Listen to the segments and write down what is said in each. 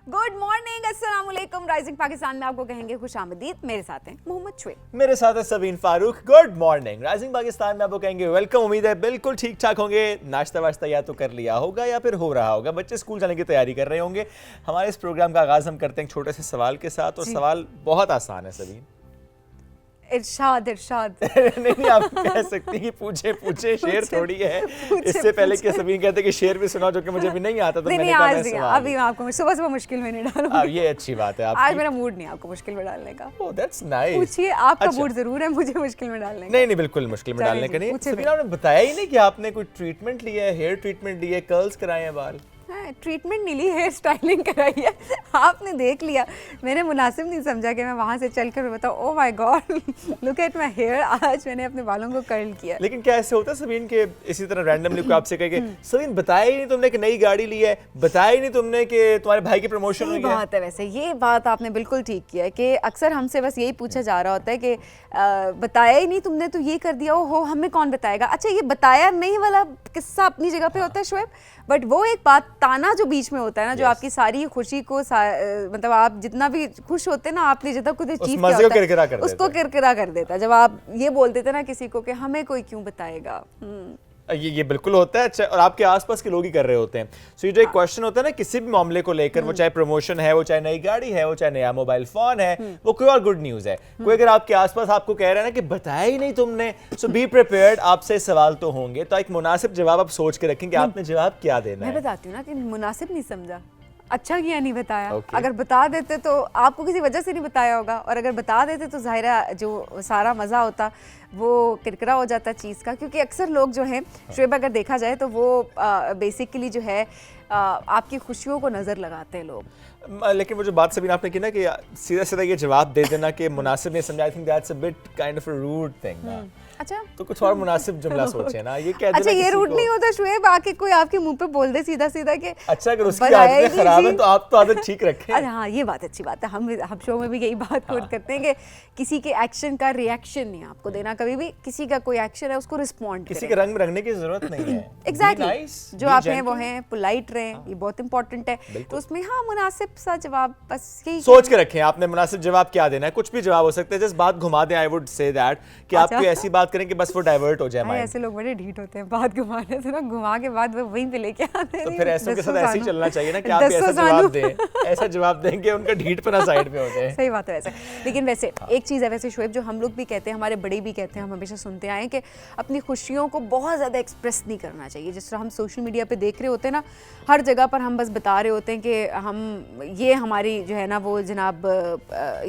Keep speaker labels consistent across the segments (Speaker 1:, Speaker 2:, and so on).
Speaker 1: Good morning, अस्सलाम वालेकुम। Rising Pakistan में आपको कहेंगे खुशामदीद। मेरे साथ हैं मोहम्मद शुएब,
Speaker 2: मेरे साथ है Sabeen Farooq. Good morning. Rising Pakistan में आपको कहेंगे वेलकम। उम्मीद है बिल्कुल ठीक ठाक होंगे। नाश्ता वाश्ता या तो कर लिया होगा या फिर हो रहा होगा। बच्चे स्कूल जाने की तैयारी कर रहे होंगे। हमारे इस प्रोग्राम का आगाज हम करते हैं एक छोटे से सवाल के साथ, और सवाल बहुत आसान है सबीन।
Speaker 1: इरशाद इरशाद
Speaker 2: नहीं, आप कह सकती कि पूछे पूछे शेर थोड़ी है। इससे पहले कि सबीन कहते कि शेर भी सुनाओ, जो कि मुझे भी नहीं आता, तो मैंने कहा मैं सवाल
Speaker 1: अभी मैं आपको सुबह सुबह मुश्किल में नहीं डालूंगी।
Speaker 2: ये अच्छी बात है आपकी।
Speaker 1: आज मेरा मूड नहीं है आपको मुश्किल में डालने का।
Speaker 2: Oh that's nice.
Speaker 1: पूछिए, आपका मूड जरूर है, मुझे मुश्किल में डालने का
Speaker 2: नहीं, बिल्कुल मुश्किल में डालने का नहीं। सबीन, आपने बताया ही नहीं कि आपने कोई ट्रीटमेंट लिया है, हेयर ट्रीटमेंट ली है, कर्ल्स कराए हैं बाल।
Speaker 1: ट्रीटमेंट नहीं ली, हेयर स्टाइलिंग कराई है। आपने देख लिया, मैंने मुनासिब नहीं समझा कि मैं वहां से चलकर बताऊं oh my god look at my hair. आज मैंने अपने बालों को कर्ल किया।
Speaker 2: लेकिन क्या ऐसे होता है सबीन के इसी तरह रैंडमली कोई आपसे कहे कि सबीन बताया ही नहीं तुमने कि नई गाड़ी ली है, बताया ही नहीं तुमने कि तुम्हारे भाई की प्रमोशन हुई है।
Speaker 1: बात है, वैसे ये बात आपने बिल्कुल ठीक किया है कि अक्सर हमसे बस यही पूछा जा रहा होता है कि बताया ही नहीं तुमने, तो ये कर दिया, हो हमें कौन बताएगा। अच्छा, ये बताया नहीं वाला किस्सा अपनी जगह पे होता है शुएब, बट वो एक बात ताना जो बीच में होता है ना, जो आपकी सारी खुशी को मतलब आप जितना भी खुश होते हैं ना, आपने जितना कुछ अचीव किया होता है उसको किरकिरा कर देता है। जब आप ये बोल देते ना किसी को कि हमें कोई क्यों बताएगा।
Speaker 2: ये बिल्कुल होता है। अच्छा, और आपके आसपास के लोग ही कर रहे होते हैं। सो ये जो एक क्वेश्चन होता है ना किसी भी मामले को लेकर, वो चाहे प्रमोशन है, वो चाहे नई गाड़ी है, वो चाहे नया मोबाइल फोन है, वो कोई और गुड न्यूज है। कोई अगर आपके आसपास आपको कह रहा है ना कि बताया ही नहीं तुमने, सो बी प्रिपेयर्ड, आपसे सवाल तो होंगे, तो एक मुनासिब जवाब आप सोच के रखें कि आपने जवाब क्या देना है।
Speaker 1: मैं बताती हूँ ना कि मुनासिब नहीं समझा, अच्छा किया नहीं बताया। अगर बता देते तो आपको किसी वजह से नहीं बताया होगा, और अगर बता देते तो ज़ाहिरा जो सारा मज़ा होता वो किरकिरा हो जाता चीज़ का। क्योंकि अक्सर लोग जो हैं शुएब, अगर देखा जाए तो वो बेसिकली जो है आपकी खुशियों को नज़र लगाते हैं लोग।
Speaker 2: लेकिन वो जो बात सबीन आपने की ना कि सीधा सीधा ये जवाब दे देना कि मुनासिब नहीं समझा, I think that's a bit kind of a rude thing ना।
Speaker 1: अच्छा,
Speaker 2: तो कुछ और मुनासिब जुमला सोचे ना, ये कह देना।
Speaker 1: अच्छा, ये रूट नहीं होता शुएब, आके कोई आपके मुंह पे बोल दे सीधा सीधा कि
Speaker 2: अच्छा, अगर उसकी आदतें खराब है तो आप तो आदत ठीक रखें।
Speaker 1: अरे हाँ, ये बात अच्छी बात है। हम शो में भी यही बात कोट करते हैं कि किसी के एक्शन का रिएक्शन नहीं आपको देना कभी भी। किसी का कोई एक्शन है उसको रिस्पॉन्ड
Speaker 2: किसी के रंग में रंगने की जरूरत नहीं है।
Speaker 1: एग्जैक्टली, जो आप हैं वो हैं, पोलाइट रहें, ये बहुत इंपॉर्टेंट है। तो उसमें हाँ मुनासिब सा जवाब बस यही
Speaker 2: सोच के रखें आपने मुनासिब जवाब क्या देना है। कुछ भी जवाब हो सकता है, जस्ट बात घुमा दें। आई वुड से दैट कि आप कोई ऐसी बात करें कि बस वो डाइवर्ट हो जाए माइंड।
Speaker 1: ऐसे लोग बड़े ढीठ होते हैं, बात घुमाने से ना, घुमा के बाद वो वहीं पे लेके आते हैं।
Speaker 2: तो फिर ऐसों के साथ ऐसे ही चलना चाहिए ना कि आप ऐसा जवाब दें, ऐसा जवाब देंगे उनका ढीठपना साइड पे हो जाए।
Speaker 1: सही बात है वैसे। लेकिन वैसे एक चीज़ है वैसे शुएब, जो हम लोग भी कहते हैं, हमारे बड़े भी कहते हैं, हम हमेशा सुनते आए कि अपनी खुशियों को बहुत ज़्यादा एक्सप्रेस नहीं करना चाहिए। जिस तरह हम सोशल मीडिया पे देख रहे होते हैं ना, हर जगह पर हम बस बता रहे होते हैं कि हम ये हमारी जो है ना वो जनाब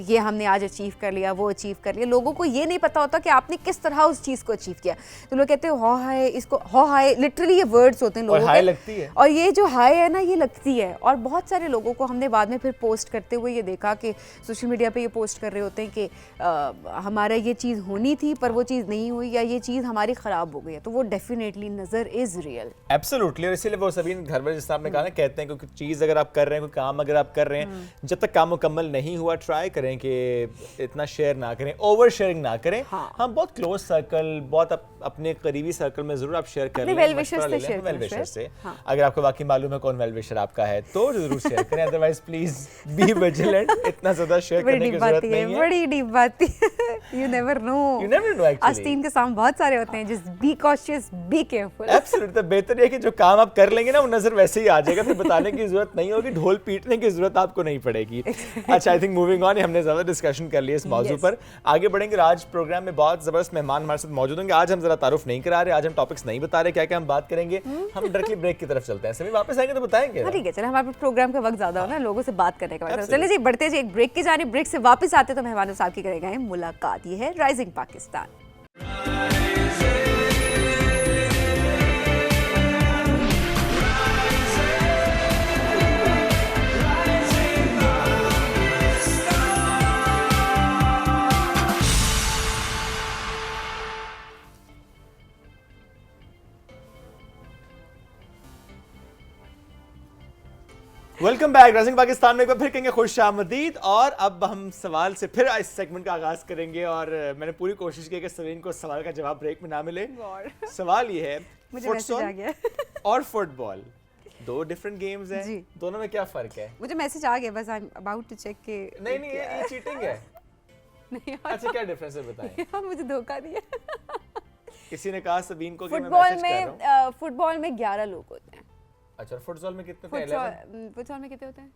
Speaker 1: ये हमने आज अचीव कर लिया, वो अचीव कर लिया। लोगों को ये नहीं पता होता कि आपने किस तरह उस चीज़ को अचीव किया। तो लोग कहते हैं हो हाय, इसको हो हाय, लिटरली ये वर्ड्स होते हैं लोगों के,
Speaker 2: लगती है।
Speaker 1: और ये जो हाय है ना, ये लगती है। और बहुत सारे लोगों को हमने बाद में फिर पोस्ट करते हुए ये देखा कि सोशल मीडिया पे ये पोस्ट कर रहे होते हैं कि हमारा ये चीज़ होनी थी पर वो चीज़ नहीं हुई, या ये चीज़ हमारी ख़राब हो गई है। तो वो डेफिनेटली नज़र इज़ रियल,
Speaker 2: एब्सोल्युटली। और इसीलिए वो सभी घर में जिस आपने कहा ना, कहते हैं कि चीज़ अगर आप कर रहे हैं, कोई काम अगर आप कर रहे हैं, जब तक काम मुकम्मल नहीं हुआ, ट्राई करें कि इतना शेयर ना करें, ओवर शेयरिंग ना करें। हाँ, बहुत क्लोज सर्कल, बहुत अपने करीबी सर्कल में जरूर आप शेयर कर लें, वेल विशर से। अगर आपको वाकई मालूम है कौन वेल विशर आपका है तो जरूर शेयर करें, अदरवाइज प्लीज बी विजिलेंट। इतना ज्यादा शेयर करने की जरूरत नहीं है।
Speaker 1: बड़ी डीप बात है। You never know actually. आस्तीन के साम बहुत सारे होते हैं, just be cautious, be careful.
Speaker 2: Absolutely. तो बेहतर है कि जो काम आप कर लेंगे ना, वो नजर वैसे ही आ जाएगा, फिर बताने की जरूरत नहीं होगी, ढोल पीटने की जरूरत आपको नहीं पड़ेगी। अच्छा, आई थिंक मूविंग ऑन, हमने ज्यादा डिस्कशन कर लिया इस मौजू पर, आगे बढ़ेंगे। आज प्रोग्राम में बहुत जबरदस्त मेहमान हमारे साथ मौजूद होंगे। आज हम जरा तारुफ नहीं करा रहे, आज हम टॉपिक्स नहीं बता रहे क्या क्या हम बात करेंगे। हम डायरेक्टली ब्रेक की तरफ चलते हैं, सभी वापस आएंगे तो बताएंगे।
Speaker 1: ठीक है, चलो, हमारे प्रोग्राम का वक्त ज्यादा हो ना, लोगों से बात करने का वक्त। चलिए जी, बढ़ते जी एक ब्रेक की जानी। ब्रेक से वापस आते तो मेहमानों साहब की करेंगे मुलाकात। ये है rising Pakistan.
Speaker 2: Welcome back. Rising Pakistan में एक बार फिर कहेंगे खुशामदीद। और अब हम सवाल से फिर इस सेगमेंट का आगाज करेंगे, और मैंने पूरी कोशिश की कि सलीन को सवाल का जवाब ब्रेक में ना मिले। सवाल ये है,
Speaker 1: मुझे मैसेज आ गया
Speaker 2: और फुटबॉल दो डिफरेंट गेम्स हैं,
Speaker 1: जी।
Speaker 2: दोनों में क्या फर्क है?
Speaker 1: मुझे मैसेज आ गया, बस I am about to check के
Speaker 2: नहीं ये चीटिंग है।
Speaker 1: नहीं
Speaker 2: अच्छा क्या डिफरेंस है बताएं।
Speaker 1: यार मुझे धोखा दिया।
Speaker 2: किसी ने कहा सबीन को कि मैं मैसेज कर रहा हूं।
Speaker 1: फुटबॉल में 11 लोग होते हैं।
Speaker 2: अच्छा फुटबॉल में कितने थे? 11?
Speaker 1: फुटबॉल में कितने होते हैं?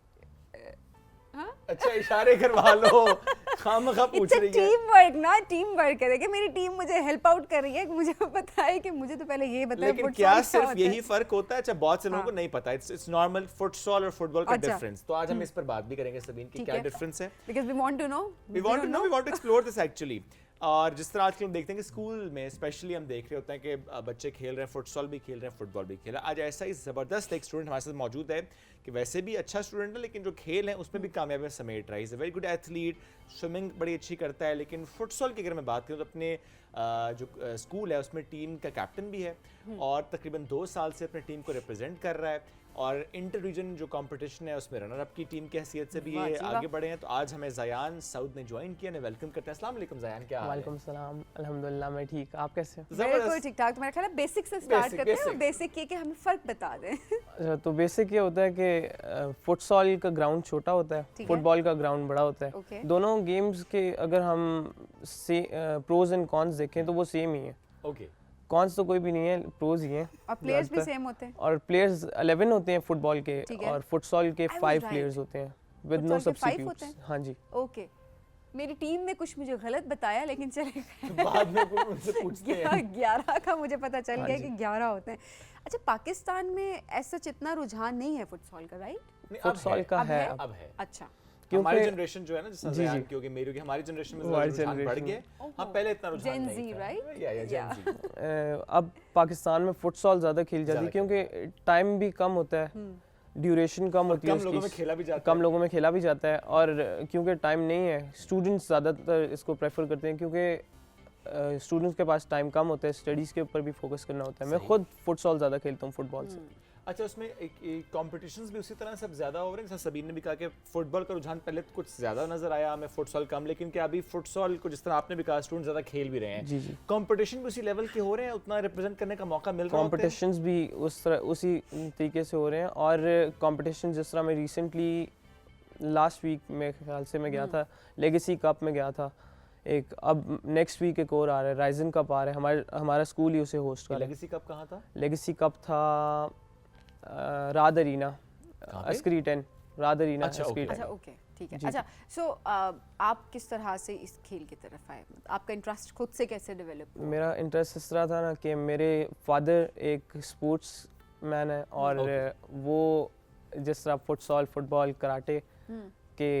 Speaker 1: हाँ?
Speaker 2: अच्छा इशारे करवा लो, खामखा पूछ रही है।
Speaker 1: टीम वर्क ना, टीम वर्क है। देखिए मेरी टीम मुझे हेल्प आउट कर रही है, मुझे पता है कि मुझे तो पहले ये बताया।
Speaker 2: लेकिन क्या सिर्फ यही फर्क होता है? अच्छा बहुत से लोगों को नहीं पता, इट्स नॉर्मल फुटसॉल और फुटबॉल का डिफरेंस। तो आज हम इस पर बात भी करेंगे सबीन की क्या डिफरेंस है,
Speaker 1: because we want to know,
Speaker 2: we want to explore this actually. और जिस तरह आजकल हम देखते हैं कि स्कूल में स्पेशली हम देख रहे होते हैं कि बच्चे खेल रहे हैं, फुटसॉल भी खेल रहे हैं, फुटबॉल भी खेल रहे हैं। आज ऐसा ही ज़बरदस्त एक स्टूडेंट हमारे साथ मौजूद है कि वैसे भी अच्छा स्टूडेंट है, लेकिन जो खेल है उसमें भी कामयाबी समेट रहा है। Is a very good athlete, swimming बड़ी अच्छी करता है। लेकिन फुटसॉल की अगर मैं बात करूँ तो अपने जो स्कूल है उसमें टीम का कैप्टन भी है और तकरीबन 2 साल से अपने टीम को रिप्रेजेंट कर रहा है। और इंटर रीजन जो कंपटीशन है उसमें रनर अप की टीम की हैसियत से भी ये आगे बढ़े हैं। तो आज हमें ज़यान सऊद ने ज्वाइन किया, ने वेलकम करते हैं। अस्सलाम वालेकुम ज़यान, क्या हाल है?
Speaker 3: वालेकुम सलाम, अल्हम्दुलिल्लाह मैं ठीक, आप कैसे हैं?
Speaker 1: बिल्कुल ठीक ठाक। तुम्हारा ख्याल है बेसिक से स्टार्ट करते हैं, बेसिक ये कि हमें फर्क बता दें।
Speaker 3: अच्छा, तो बेसिक ये होता है कि फुटसॉल का ग्राउंड छोटा होता है, फुटबॉल का ग्राउंड बड़ा होता है। दोनों गेम्स के अगर हम प्रोज एंड कॉन्स देखें तो वो सेम ही है।
Speaker 2: ओके,
Speaker 3: कॉन्स तो कोई भी नहीं है, प्रोज ही हैं।
Speaker 1: और प्लेयर्स भी सेम होते हैं।
Speaker 3: और प्लेयर्स 11 होते हैं फुटबॉल के और फुटसॉल के 5 प्लेयर्स होते हैं विद नो सब्स्टिट्यूट्स। हाँ जी।
Speaker 1: ओके, मेरी टीम ने कुछ मुझे गलत बताया, लेकिन चलेगा
Speaker 2: बाद में उनसे पूछते हैं।
Speaker 1: 11 का मुझे पता चल गया कि 11 होते हैं। अच्छा, पाकिस्तान में ऐसा इतना रुझान नहीं है फुटसॉल का, राइट?
Speaker 3: फुटसॉल का है
Speaker 2: अब है।
Speaker 1: अच्छा,
Speaker 2: हमारी जनरेशन जो है ना, जैसे ज़यान क्योंकि मेरी की हमारी जनरेशन में रुझान बढ़ गया। हाँ पहले इतना रुझान नहीं था,
Speaker 1: राइट?
Speaker 2: या जेन जी।
Speaker 3: अब पाकिस्तान में फुटसॉल ज़्यादा खेली जाती है क्योंकि टाइम भी कम होता है, ड्यूरेशन कम होती है,
Speaker 2: कम लोगों में खेला भी जाता है,
Speaker 3: कम लोगों में खेला भी जाता है। और क्योंकि टाइम नहीं है, स्टूडेंट्स ज़्यादातर इसको प्रेफर करते हैं क्योंकि स्टूडेंट्स के पास टाइम कम होता है, स्टडीज़ के ऊपर भी फोकस करना होता है। मैं खुद फुटसॉल ज़्यादा खेलता हूँ फुटबॉल से।
Speaker 2: अच्छा, उसमें एक कॉम्पिटिशंस भी उसी तरह सब ज़्यादा हो रहे हैं। जैसे सबीन ने भी कहा कि फुटबॉल का रुझान पहले तो कुछ ज़्यादा नज़र आया हमें, फुटसॉल कम, लेकिन क्या अभी फुटसॉल को जिस तरह आपने भी कहा स्टूडेंट ज़्यादा खेल भी रहे हैं?
Speaker 3: जी जी।
Speaker 2: कॉम्पिटिशन भी उसी लेवल के हो रहे हैं, उतना रिप्रेजेंट करने का मौका मिल रहा है?
Speaker 3: कॉम्पिटिशन्स भी उसी तरीके से हो रहे हैं। और कॉम्पिटिशन जिस तरह मैं रिसेंटली लास्ट वीक मेरे ख्याल से मैं गया था, लेगेसी कप में गया था एक। अब नेक्स्ट वीक एक और आ रहा है, राइजन कप आ रहा है, हमारा स्कूल ही उसे होस्ट कर रहा है।
Speaker 2: लेगेसी कप कहाँ था?
Speaker 3: लेगेसी कप था राद अरीना, अस्करी 10, राद अरीना।
Speaker 2: अच्छा
Speaker 1: ओके ठीक है। अच्छा, सो आप किस तरह से इस खेल की तरफ आए? आपका इंटरेस्ट खुद से कैसे डेवलप हुआ?
Speaker 3: मेरा इंटरेस्ट इस तरह था ना कि मेरे फादर एक स्पोर्ट्स मैन है और वो जिस तरह फुटसॉल, फुटबॉल, कराटे के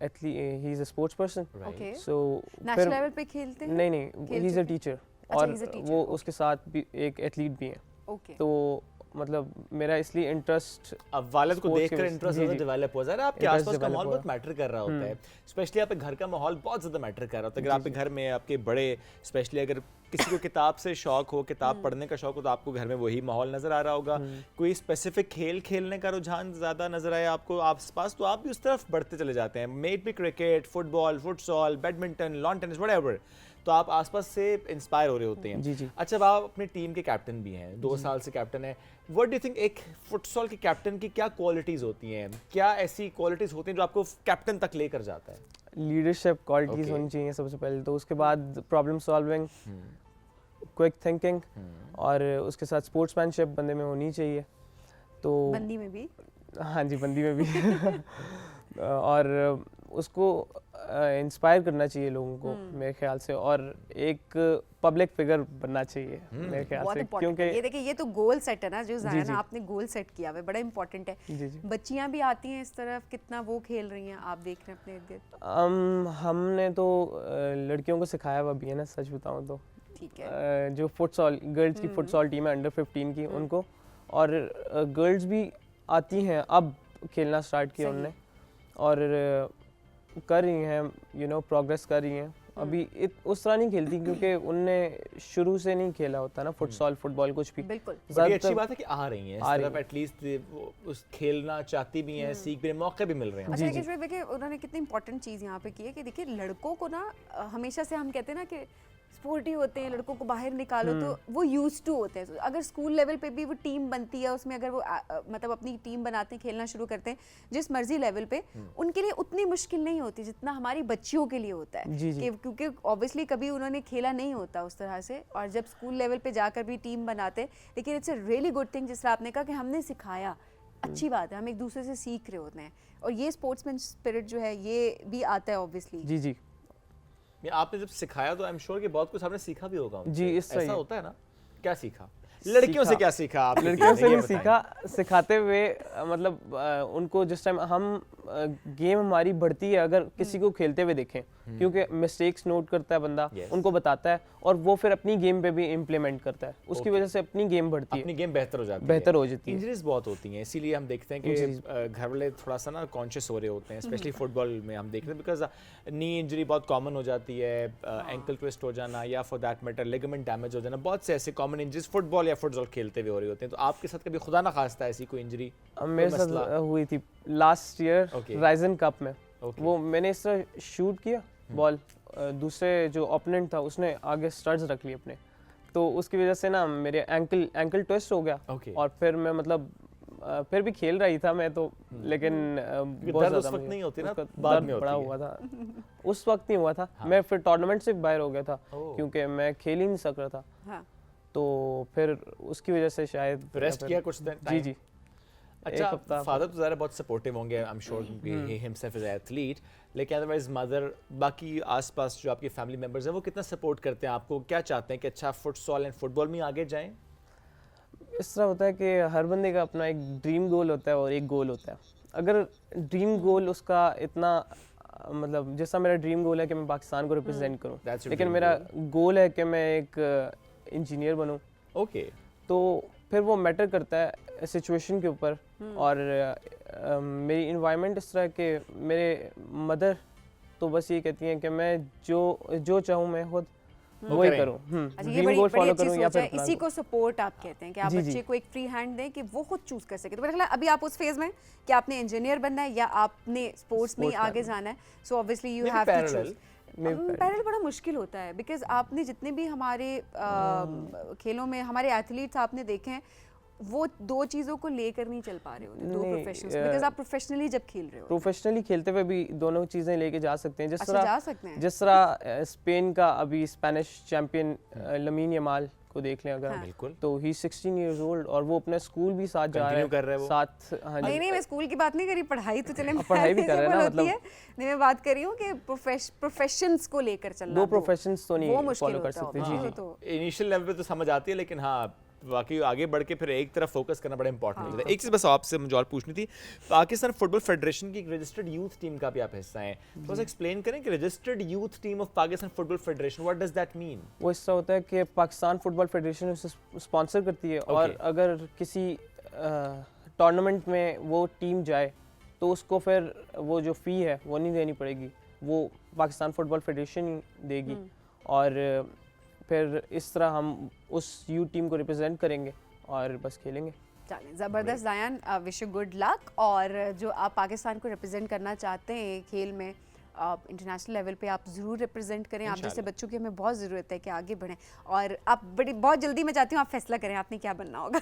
Speaker 3: athlete, he is a sports person.
Speaker 1: Okay,
Speaker 3: so
Speaker 1: national level पे खेलते हैं?
Speaker 3: नहीं, ही इज अ टीचर और वो उसके साथ भी एक एथलीट भी हैं।
Speaker 1: ओके,
Speaker 3: तो मतलब मेरा इसलिए इंटरेस्ट,
Speaker 2: अब वालिद को देखकर इंटरेस्ट डेवलप हो जाए। आपके आसपास का माहौल बहुत मैटर कर रहा होता है, स्पेशली आपके घर का माहौल बहुत ज़्यादा मैटर कर रहा होता है। अगर आपके घर में आपके बड़े, स्पेशली अगर किसी को किताब से शौक हो, किताब पढ़ने का शौक हो, तो आपको घर में वही माहौल नज़र आ रहा होगा। कोई स्पेसिफिक खेल खेलने का रुझान ज़्यादा नज़र आया आपको आसपास, तो आप भी उस तरफ बढ़ते चले जाते हैं। मेट भी cricket, football, futsal, badminton, lawn tennis, whatever, तो आप आसपास से इंस्पायर हो रहे होते हैं।
Speaker 3: जी जी।
Speaker 2: अच्छा, अब आप अपनी टीम के कैप्टन भी हैं, 2 साल से कैप्टन है। व्हाट डू यू थिंक एक फुटसॉल के कैप्टन की क्या क्वालिटीज़ होती हैं, क्या ऐसी क्वालिटीज़ होती हैं जो आपको कैप्टन तक लेकर जाता है?
Speaker 3: लीडरशिप क्वालिटीज़ होनी चाहिए सबसे पहले तो, उसके बाद प्रॉब्लम सॉल्विंग, क्विक थिंकिंग, और उसके साथ स्पोर्ट्समैनशिप बंदे में होनी चाहिए। तो
Speaker 1: बंदी में भी?
Speaker 3: हाँ जी, बंदी में भी और उसको इंस्पायर करना चाहिए लोगों को मेरे ख्याल से, और एक पब्लिक फिगर बनना चाहिए मेरे ख्याल से। क्योंकि
Speaker 1: ये देखिए, ये तो गोल सेट है ना जो ज़ायन आपने गोल सेट किया है, बड़ा इंपॉर्टेंट है।
Speaker 3: जी जी।
Speaker 1: बच्चियां भी आती हैं इस तरफ, कितना वो खेल रही हैं आप देख रहे हैं अपने इर्द-गिर्द?
Speaker 3: हमने तो लड़कियों को सिखाया हुआ भी है ना, सच बताऊँ तो।
Speaker 1: ठीक है।
Speaker 3: जो फुटसॉल, गर्ल्स की फुटसॉल टीम है अंडर 15 की, उनको, और गर्ल्स भी आती हैं, अब खेलना स्टार्ट किया उन्होंने और कर रही हैं, प्रोग्रेस कर रही हैं। अभी उस तरह नहीं खेलती क्योंकि उनने शुरू से नहीं खेला होता ना फुटसॉल, फुटबॉल कुछ भी।
Speaker 1: बिल्कुल,
Speaker 2: बड़ी अच्छी बात है कि आ रही हैं इस तरफ, एटलीस्ट उस खेलना चाहती भी हैं, सीख भी, मौके भी मिल रहे हैं।
Speaker 1: अच्छा, देखिए उन्होंने कितनी इंपॉर्टेंट चीज़ यहाँ पे की है कि देखिए लड़कों को ना, हमेशा से हम कहते हैं ना कि स्पोर्टी होते हैं, लड़कों को बाहर निकालो तो वो यूज टू होते हैं। अगर स्कूल लेवल पे भी वो टीम बनती है, उसमें अगर वो मतलब अपनी टीम बनाते हैं, खेलना शुरू करते हैं जिस मर्जी लेवल पे, उनके लिए उतनी मुश्किल नहीं होती जितना हमारी बच्चियों के लिए होता है। क्योंकि ऑब्वियसली कभी उन्होंने खेला नहीं होता उस तरह से, और जब स्कूल लेवल पे जाकर भी टीम बनाते हैं, लेकिन it's a really good thing जिस तरह आपने कहा कि हमने सिखाया, अच्छी बात है, हम एक दूसरे से सीख रहे होते हैं, और ये स्पोर्ट्समैन स्पिरिट जो है ये भी आता है ऑब्वियसली।
Speaker 3: जी जी
Speaker 2: आपने जब सिखाया तो आई एम श्योर कि बहुत कुछ आपने सीखा भी होगा उनसे।
Speaker 3: जी, इस
Speaker 2: ऐसा होता है ना? क्या सीखा? लड़कियों से क्या सीखा आप?
Speaker 3: लड़कियों से भी सीखा, सिखाते हुए मतलब उनको जिस टाइम हम गेम हमारी बढ़ती है अगर किसी को खेलते हुए देखें, क्योंकि मिस्टेक्स नोट करता है बंदा, उनको बताता है और वो फिर अपनी गेम पे भी इम्प्लीमेंट करता है, उसकी वजह से अपनी गेम बढ़ती है,
Speaker 2: अपनी गेम बेहतर हो जाती है,
Speaker 3: बेहतर हो जाती है।
Speaker 2: इंजरीज बहुत होती हैं, इसीलिए हम देखते हैं कि घर वाले थोड़ा सा ना कॉन्शियस हो रहे होते हैं, स्पेशली फुटबॉल में हम देखते हैं, बिकॉज नी इंजरी बहुत कॉमन हो जाती है, एंकल ट्विस्ट हो जाना या for that matter ligament damage हो जाना, बहुत से ऐसे कॉमन इंजरीज फुटबॉल या फुटबॉल खेलते हुए हो रही होती हैं। तो आपके साथ कभी खुदा ना खास्ता ऐसी कोई इंजरी?
Speaker 3: मेरे साथ हुई थी लास्ट ईयर राइजन कप में। वो मैंने इस तरह शूट किया बॉल, दूसरे जो ओपोनेंट था उसने आगे स्टड्स रख लिए अपने, तो उसकी वजह से ना मेरे एंकल ट्विस्ट हो गया। और फिर मैं मतलब फिर भी खेल रही था मैं तो, लेकिन बहुत ज़्यादा
Speaker 2: नहीं होती ना,
Speaker 3: बाद में पड़ा हुआ था उस वक्त नहीं हुआ था। मैं फिर टूर्नामेंट से बाहर हो गया था क्योंकि मैं खेल ही नहीं सक रहा था, तो फिर उसकी वजह से शायद
Speaker 2: रेस्ट किया कुछ दिन।
Speaker 3: जी जी।
Speaker 2: अच्छा, फादर तो ज़रा बहुत सपोर्टिव होंगे, I am sure, he himself is athlete, लेकिन अदरवाइज मदर, बाकी आसपास जो आपके फैमिली मेंबर्स हैं वो कितना सपोर्ट करते हैं आपको? क्या चाहते हैं कि अच्छा फुटसॉल एंड फुटबॉल में आगे जाएं?
Speaker 3: इस तरह होता है कि हर बंदे का अपना एक ड्रीम गोल होता है और एक गोल होता है। अगर ड्रीम गोल उसका इतना मतलब जैसा मेरा ड्रीम गोल है कि मैं पाकिस्तान को रिप्रेजेंट करूं, लेकिन मेरा गोल है कि मैं एक इंजीनियर बनूं, तो फिर वो मैटर करता है सिचुएशन के ऊपर। और मेरी इन्वायरमेंट इस तरह के, मेरे मदर तो बस ये कहती हैं कि मैं जो चाहूँ मैं खुद वही करूँ, ड्रीम गोल फॉलो करूँ या फिर
Speaker 1: इसी को सपोर्ट आप कहते हैं कि आप बच्चे को एक फ्री हैंड दें कि वो खुद चूज कर सके। तो मेरा ख्याल है अभी आप उस फेज में कि आपने इंजीनियर बनना है या आपने स्पोर्ट्स में आगे जाना है, so obviously you have to choose. Parallel बड़ा मुश्किल होता है बिकॉज आपने जितने भी हमारे खेलों में हमारे एथलीट्स आपने देखे हैं, वो दो चीज़ों को लेकर नहीं चल पा रहे होते, दो प्रोफेशंस, बिकॉज आप प्रोफेशनली जब खेल रहे हो,
Speaker 3: प्रोफेशनली खेलते हुए भी दोनों चीज़ें लेके जा सकते हैं। जिस तरह स्पेन का अभी स्पेनिश चैंपियन लमीन यमाल को देख लें अगर,
Speaker 2: बिल्कुल,
Speaker 3: तो ही 16 इयर्स ओल्ड और वो अपने स्कूल भी साथ जा रहा है साथ। हाँ,
Speaker 1: नहीं मैं स्कूल की बात नहीं करी, पढ़ाई तो चले,
Speaker 3: पढ़ाई भी कर रहे हैं ना, मतलब
Speaker 1: नहीं मैं बात कर रही हूँ कि प्रोफेशंस को लेकर चलना,
Speaker 3: दो प्रोफेशंस तो नहीं फॉलो कर सकते। जी जी,
Speaker 2: तो इनिशियल लेवल पे तो समझ आती है, लेकिन हाँ बाकी आगे बढ़ के फिर एक तरफ फोकस करना बड़ा इंपॉर्टेंट होता है। एक चीज़ बस आपसे मुझे और पूछनी थी, पाकिस्तान फुटबॉल फेडरेशन की एक रजिस्टर्ड यूथ टीम का भी आप हिस्सा हैं, थोड़ा सा एक्सप्लेन करें कि registered youth team of Pakistan football federation, what does that mean?
Speaker 3: वो इससे होता है कि पाकिस्तान फुटबॉल फेडरेशन उसे स्पॉन्सर करती है, और अगर किसी टूर्नामेंट में वो टीम जाए तो उसको फिर वो जो फ़ी है वो नहीं देनी पड़ेगी, वो पाकिस्तान फुटबॉल फेडरेशन ही देगी, और फिर इस तरह हम उस यू टीम को रिप्रेजेंट करेंगे और बस खेलेंगे।
Speaker 1: चलें, ज़बरदस्त ज़ायान, विश यू गुड लक, और जो आप पाकिस्तान को रिप्रेजेंट करना चाहते हैं खेल में, आप इंटरनेशनल लेवल पे आप ज़रूर रिप्रेजेंट करें। आप जैसे बच्चों की हमें बहुत ज़रूरत है कि आगे बढ़ें, और आप बहुत जल्दी मैं चाहती हूँ आप फैसला करें आपने क्या बनना होगा।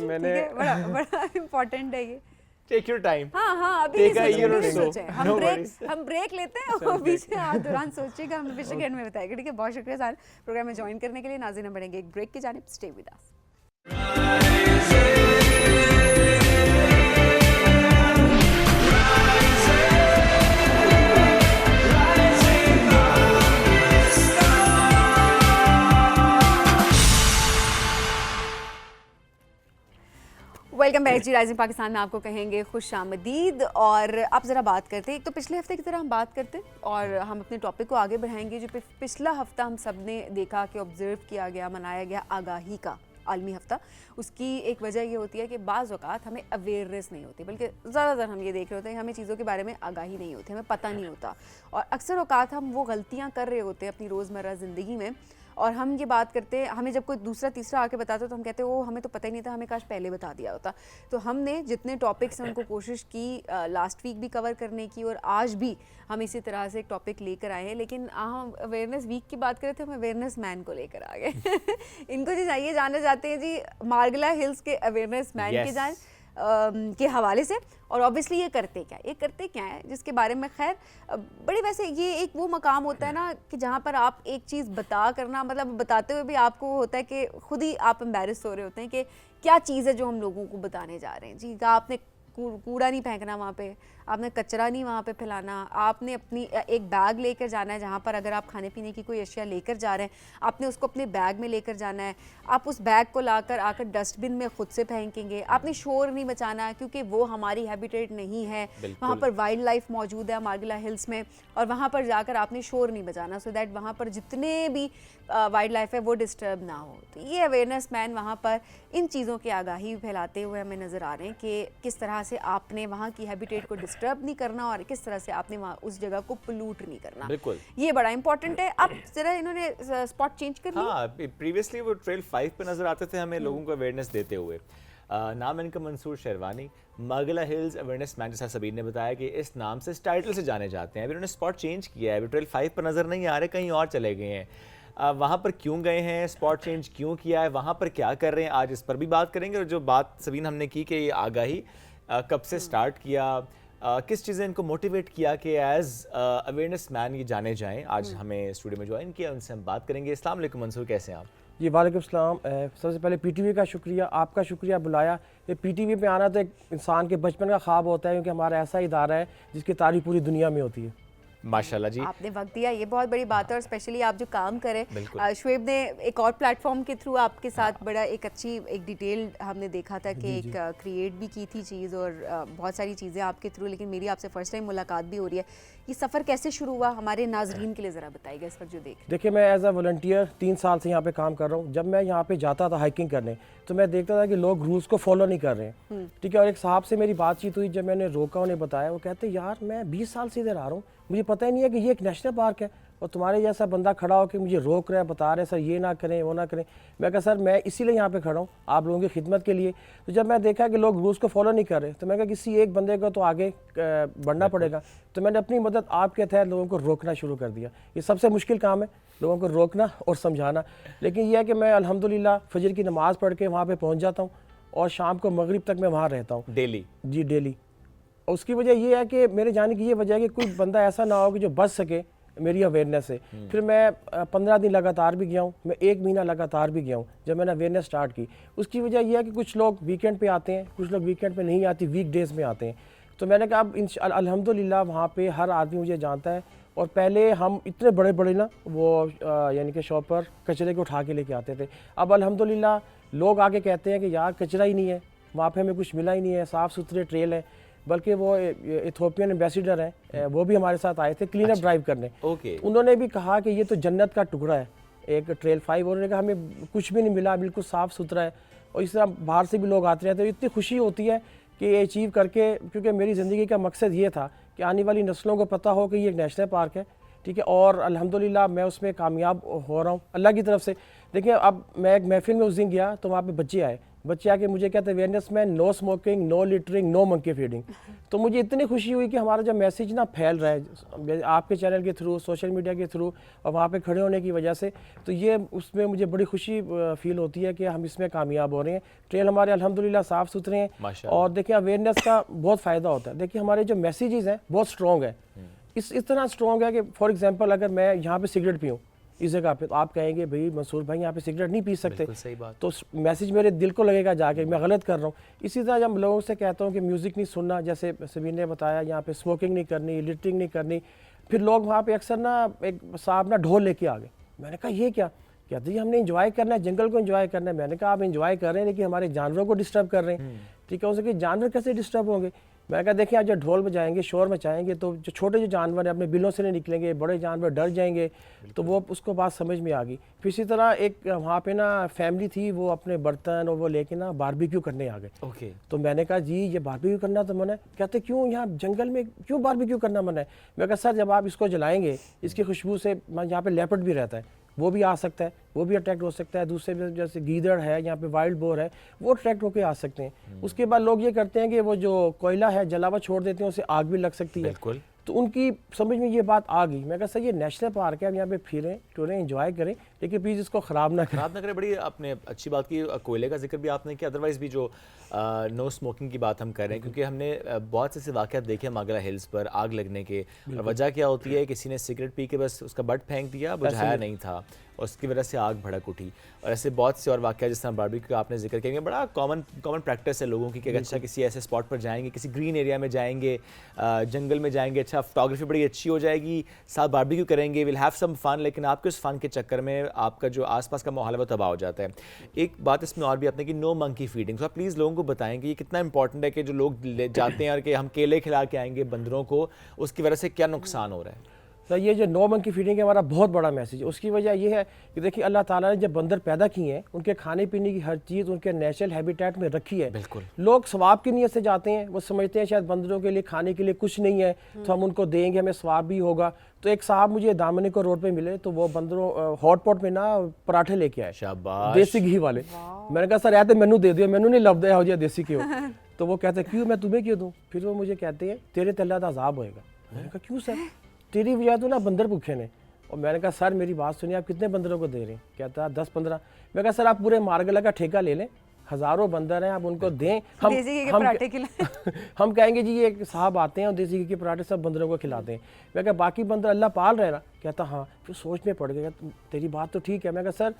Speaker 3: मैंने
Speaker 1: बड़ा इम्पोर्टेंट है ये।
Speaker 2: Take your time.
Speaker 1: हाँ अभी नहीं सोचें, हम ब्रेक लेते हैं और बीच में आप दौरान सोचिएगा, हम बेशक एंड में बताएंगे। ठीक है, बहुत शुक्रिया सारे प्रोग्राम में ज्वाइन करने के लिए। नाज़रीन, बढ़ेंगे एक ब्रेक की जानिब, stay with us. Welcome back जी, राइजिंग पाकिस्तान में आपको कहेंगे खुश आमदीद। और आप ज़रा बात करते हैं, एक तो पिछले हफ्ते की तरह हम बात करते हैं और हम अपने टॉपिक को आगे बढ़ाएंगे। जो पिछला हफ्ता हम सब ने देखा कि ऑब्जर्व किया गया, मनाया गया आगाही का आलमी हफ्ता, उसकी एक वजह ये होती है कि बाज़ औक़ात हमें अवेयरनेस नहीं होती, बल्कि ज़्यादातर हम ये देख रहे होते हैं हमें चीज़ों के बारे में आगाही नहीं होती, हमें पता नहीं होता, और अक्सर औक़ात हम वो गलतियाँ कर रहे होते हैं अपनी रोज़मर्रा ज़िंदगी में और हम ये बात करते हैं, हमें जब कोई दूसरा तीसरा आके बताता तो हम कहते हैं वो हमें तो पता ही नहीं था, हमें काश पहले बता दिया होता। तो हमने जितने टॉपिक्स हैं उनको कोशिश की लास्ट वीक भी कवर करने की, और आज भी हम इसी तरह से एक टॉपिक लेकर आए हैं। लेकिन हम अवेयरनेस वीक की बात कर रहे थे, हम अवेयरनेस मैन को लेकर आ गए। इनको जी चाहिए, जानना चाहते हैं जी मार्गिला हिल्स के अवेयरनेस मैन के जान के हवाले से, और ऑब्वियसली ये करते क्या है जिसके बारे में खैर बड़ी, वैसे ये एक वो मकाम होता है ना कि जहाँ पर आप एक चीज़ बता करना, मतलब बताते हुए भी आपको होता है कि खुद ही आप एम्बैरेस हो रहे होते हैं कि क्या चीज़ है जो हम लोगों को बताने जा रहे हैं जी। आपने कूड़ा नहीं फेंकना वहाँ पे, आपने कचरा नहीं वहाँ पे फैलाना, आपने अपनी एक बैग लेकर जाना है, जहाँ पर अगर आप खाने पीने की कोई अशिया लेकर जा रहे हैं आपने उसको अपने बैग में लेकर जाना है। आप उस बैग को लाकर आकर डस्टबिन में खुद से फेंकेंगे। आपने शोर नहीं मचाना क्योंकि वो हमारी हैबिटेट नहीं है। वहाँ पर वाइल्ड लाइफ मौजूद है मार्गिला हिल्स में, और वहाँ पर जाकर आपने शोर नहीं बजाना, सो दैट वहाँ पर जितने भी वाइल्ड लाइफ है वो डिस्टर्ब ना हो। तो ये अवेयरनेस मैन वहाँ पर इन चीज़ों की आगाही फैलाते हुए हमें नज़र आ रहे हैं कि किस तरह से आपने वहाँ की हैबिटेट को डिस्टर्ब नहीं करना और किस तरह से आपने वहाँ उस जगह को पोल्यूट नहीं करना।
Speaker 2: बिल्कुल, ये
Speaker 1: बड़ा इंपॉर्टेंट है। अब जरा इन्होंने स्पॉट चेंज कर लिया।
Speaker 2: हाँ, प्रीवियसली वो ट्रेल 5 पे नजर आते थे हमें लोगों को अवेयरनेस देते हुए। नाम इनका Mansoor Sherwani, Margalla hills awareness man, जैसा सबीर ने बताया कि इस नाम से, इस टाइटल से जाने जाते हैं। अभी उन्होंने स्पॉट चेंज किया है, अभी ट्रेल 5 पर नज़र नहीं आ रहे, कहीं और चले गए हैं। वहाँ पर क्यों गए हैं, स्पॉट चेंज क्यों किया है, वहाँ पर क्या कर रहे हैं, आज इस पर भी बात करेंगे। और जो बात सबीन हमने की कि ये आगाही कब से स्टार्ट किया, किस चीज़ें इनको मोटिवेट किया कि एज अवेयरनेस मैन ये जाने जाएं, आज हमें स्टूडियो में ज्वाइन किया, उनसे हम बात करेंगे। अस्सलाम वालेकुम मंसूर, कैसे हैं आप?
Speaker 4: जी वालेकुम सलाम। सबसे पहले पीटीवी का शुक्रिया, आपका शुक्रिया बुलाया। ये पीटीवी पे आना तो एक इंसान के बचपन का ख्वाब होता है, क्योंकि हमारा ऐसा इदारा है जिसकी तारीफ पूरी दुनिया में होती है।
Speaker 2: माशाल्लाह जी,
Speaker 1: आपने वक्त दिया, ये बहुत बड़ी बात है। और स्पेशली आप जो काम करें, शुएब ने एक और प्लेटफॉर्म के थ्रू आपके साथ बड़ा एक अच्छी एक डिटेल हमने देखा था कि एक क्रिएट भी की थी चीज़, और बहुत सारी चीज़ें आपके थ्रू। लेकिन मेरी आपसे फर्स्ट टाइम मुलाकात भी हो रही है। ये सफ़र कैसे शुरू हुआ, हमारे नाजरीन के लिए ज़रा बताइएगा इस वक्त जो देख।
Speaker 4: देखिए, मैं एज अ वॉलंटियर 3 साल से यहाँ पे काम कर रहा हूँ। जब मैं यहाँ पे जाता था हाइकिंग करने, तो मैं देखता था कि लोग रूल्स को फॉलो नहीं कर रहे हैं, ठीक है। और एक साहब से मेरी बातचीत हुई, जब मैंने रोका, उन्हें बताया, वो कहते यार मैं 20 साल से इधर आ रहा हूँ, मुझे पता ही नहीं है कि ये एक नेशनल पार्क है, और तुम्हारे जैसा बंदा खड़ा हो के मुझे रोक रहा है, बता रहे हैं सर ये ना करें वो ना करें। मैं कहा सर मैं इसीलिए यहाँ पे खड़ा हूँ, आप लोगों की खिदमत के लिए। तो जब मैं देखा कि लोग रूल्स को फॉलो नहीं कर रहे, तो मैं कहा किसी एक बंदे को तो आगे बढ़ना पड़ेगा। तो मैंने अपनी मदद आपके तहत लोगों को रोकना शुरू कर दिया। ये सबसे मुश्किल काम है, लोगों को रोकना और समझाना। लेकिन यह है कि मैं अल्हम्दुलिल्लाह फजर की नमाज़ पढ़ के वहाँ पर पहुँच जाता हूँ, और शाम को मगरिब तक मैं वहाँ रहता हूँ
Speaker 2: डेली।
Speaker 4: जी डेली। उसकी वजह ये है कि मेरे जाने की ये वजह है कि कोई बंदा ऐसा ना हो कि जो बच सके मेरी अवेयरनेस से। फिर मैं 15 दिन लगातार भी गया हूँ, मैं 1 महीना लगातार भी गया हूँ जब मैंने अवेयरनेस स्टार्ट की। उसकी वजह यह है कि कुछ लोग वीकेंड पे आते हैं, कुछ लोग वीकेंड पे नहीं आते, वीक डेज़ में आते हैं। तो मैंने कहा अब अल्हम्दुलिल्लाह वहाँ पे हर आदमी मुझे जानता है। और पहले हम इतने बड़े बड़े ना वो यानी कि शॉप पर कचरे को उठा के लेके आते थे। अब अल्हम्दुलिल्लाह लोग आके कहते हैं कि यार कचरा ही नहीं है, वहाँ पे हमें कुछ मिला ही नहीं है, साफ़ सुथरे ट्रेल हैं। बल्कि वो इथोपियन एम्बेसडर हैं, वो भी हमारे साथ आए थे क्लीन अप ड्राइव करने। उन्होंने भी कहा कि ये तो जन्नत का टुकड़ा है एक ट्रेल 5, और उन्होंने कहा हमें कुछ भी नहीं मिला, बिल्कुल साफ़ सुथरा है। और इस तरह बाहर से भी लोग आते रहते हैं। इतनी खुशी होती है कि ये अचीव करके, क्योंकि मेरी ज़िंदगी का मकसद ये था कि आने वाली नस्लों को पता हो कि ये एक नेशनल पार्क है, ठीक है। और अल्हम्दुलिल्लाह मैं उसमें कामयाब हो रहा हूँ अल्लाह की तरफ से। देखिए, अब मैं एक महफिल में उस दिन गया तो वहाँ पे बच्चे आए, बच्चे आके मुझे कहते हैं अवेयरनेस में no smoking, no littering, no monkey feeding. तो मुझे इतनी खुशी हुई कि हमारा जो मैसेज ना फैल रहा है आपके चैनल के थ्रू, सोशल मीडिया के थ्रू, और वहाँ पे खड़े होने की वजह से, तो ये उसमें मुझे बड़ी खुशी फील होती है कि हम इसमें कामयाब हो रहे हैं। ट्रेल हमारे अल्हम्दुलिल्लाह साफ़ सुथरे हैं। और देखिए अवेयरनेस का बहुत फ़ायदा होता है। देखिए हमारे जो मैसेजेस हैं बहुत स्ट्रॉन्ग है, इस तरह स्ट्रॉन्ग है कि फॉर एग्जांपल अगर मैं यहाँ पे सिगरेट पीऊँ इस जगह पे, तो आप कहेंगे भाई मंसूर भाई यहाँ पे सिगरेट नहीं पी सकते,
Speaker 2: सही बात।
Speaker 4: तो मैसेज मेरे दिल को लगेगा जाके मैं गलत कर रहा हूँ। इसी तरह जब लोगों से कहता हूँ कि म्यूज़िक नहीं सुनना, जैसे सबीन ने बताया यहाँ पे स्मोकिंग नहीं करनी, लिटरिंग नहीं करनी, फिर लोग वहाँ पे अक्सर ना एक साहब ना ढोल लेके आ गए। मैंने कहा ये क्या? कहते जी हमने इंजॉय करना है, जंगल को इंजॉय करना है। मैंने कहा आप इंजॉय कर रहे हैं लेकिन हमारे जानवरों को डिस्टर्ब कर रहे हैं, ठीक है। उनसे कि जानवर कैसे डिस्टर्ब होंगे? मैं कहा देखिए आप जब ढोल बजाएंगे, शोर मचाएंगे, तो जो छोटे जो जानवर हैं अपने बिलों से नहीं निकलेंगे, बड़े जानवर डर जाएंगे। तो वो उसको बात समझ में आ गई। फिर इसी तरह एक वहाँ पे ना फैमिली थी, वो अपने बर्तन और वो लेके ना बारबेक्यू करने आ गए। तो मैंने कहा जी ये बारबेक्यू करना तो मना है। कहते क्यों, यहाँ जंगल में क्यों बारबेक्यू करना मना है? मैं कहा सर जब आप इसको जलाएंगे, इसकी खुशबू से यहाँ पे लेपर्ड भी रहता है, वो भी आ सकता है, वो भी अट्रैक्ट हो सकता है। दूसरे जैसे गीदड़ है, यहाँ पे वाइल्ड बोर है, वो अट्रैक्ट होकर आ सकते हैं। उसके बाद लोग ये करते हैं कि वो जो कोयला है जलावा छोड़ देते हैं, उससे आग भी लग सकती है।
Speaker 2: बिल्कुल।
Speaker 4: तो उनकी समझ में ये बात आ गई। मैं कहा सर ये नेशनल पार्क है, आप यहाँ पे फिरें टूरें एंजॉय करें, लेकिन प्लीज़ इसको ख़राब ना करें।
Speaker 2: खराब ना करें। बड़ी आपने अच्छी बात की, कोयले का जिक्र भी आपने किया। अदरवाइज भी जो नो स्मोकिंग की बात हम कर रहे हैं, क्योंकि हमने बहुत से ऐसे वाक़यात देखे मागला हिल्स पर आग लगने के। और वजह क्या होती है, किसी ने सिगरेट पी के बस उसका बट फेंक दिया, बुझाया नहीं था, और उसकी वजह से आग भड़क उठी। और ऐसे बहुत से और वाक़या जिस तरह बारबेक्यू का आपने जिक्र किया, बड़ा कॉमन प्रैक्टिस है लोगों की कि अच्छा किसी ऐसे स्पॉट पर जाएंगे, किसी ग्रीन एरिया में जाएंगे, जंगल में जाएंगे, अच्छा फोटोग्राफी बड़ी अच्छी हो जाएगी, साथ बारबेक्यू करेंगे, विल हैव सम फन। लेकिन आपके उस फन के चक्कर में आपका जो आसपास का माहौल है वो तबाह हो जाता है। एक बात इसमें और भी आपने कि नो मंकी फीडिंग, तो आप प्लीज़ लोगों को बताएं कि ये कितना इंपॉर्टेंट है कि जो लोग ले जाते हैं और कि हम केले खिला के आएंगे बंदरों को, उसकी वजह से क्या नुकसान हो रहा है।
Speaker 4: तो ये जो नो मंकी फीडिंग है हमारा बहुत बड़ा मैसेज है। उसकी वजह ये है कि देखिए अल्लाह ताला ने जब बंदर पैदा किए हैं, उनके खाने पीने की हर चीज़ उनके नेचुरल हैबिटेट में रखी है।
Speaker 2: बिल्कुल।
Speaker 4: लोग सवाब की नीयत से जाते हैं, वो समझते हैं शायद बंदरों के लिए खाने के लिए कुछ नहीं है तो हम उनको देंगे, हमें सवाब भी होगा। तो एक साहब मुझे दामनी को रोड पे मिले, तो वो बंदरों हॉट पॉट में ना पराठे लेके आए,
Speaker 2: शाबाश।
Speaker 4: देसी घी वाले। मैंने कहा सर ऐसे मैनू दे दियो, मैनू नहीं लभदा हो जाए देसी घी। तो वो कहते क्यों, मैं तुम्हें क्यों दूँ? फिर वो मुझे कहते हैं तेरे ते अल्लाह दा अज़ाब होएगा। मैंने कहा क्यों सर? तेरी वजह तो ना बंदर भूखे ने। और मैंने कहा सर मेरी बात सुनिए, आप कितने बंदरों को दे रहे हैं? कहता 10-15। मैं कहा सर आप पूरे मारगला का ठेका ले लें, हज़ारों बंदर हैं, आप उनको दें। हम कहेंगे जी ये साहब आते हैं और देसी घी के पराठे सब बंदरों को खिलाते हैं। मैं कहा बाकी बंदर अल्लाह पाल रहे ना? कहता हाँ। फिर सोच में पड़ गया, तेरी बात तो ठीक है। मैं कहा सर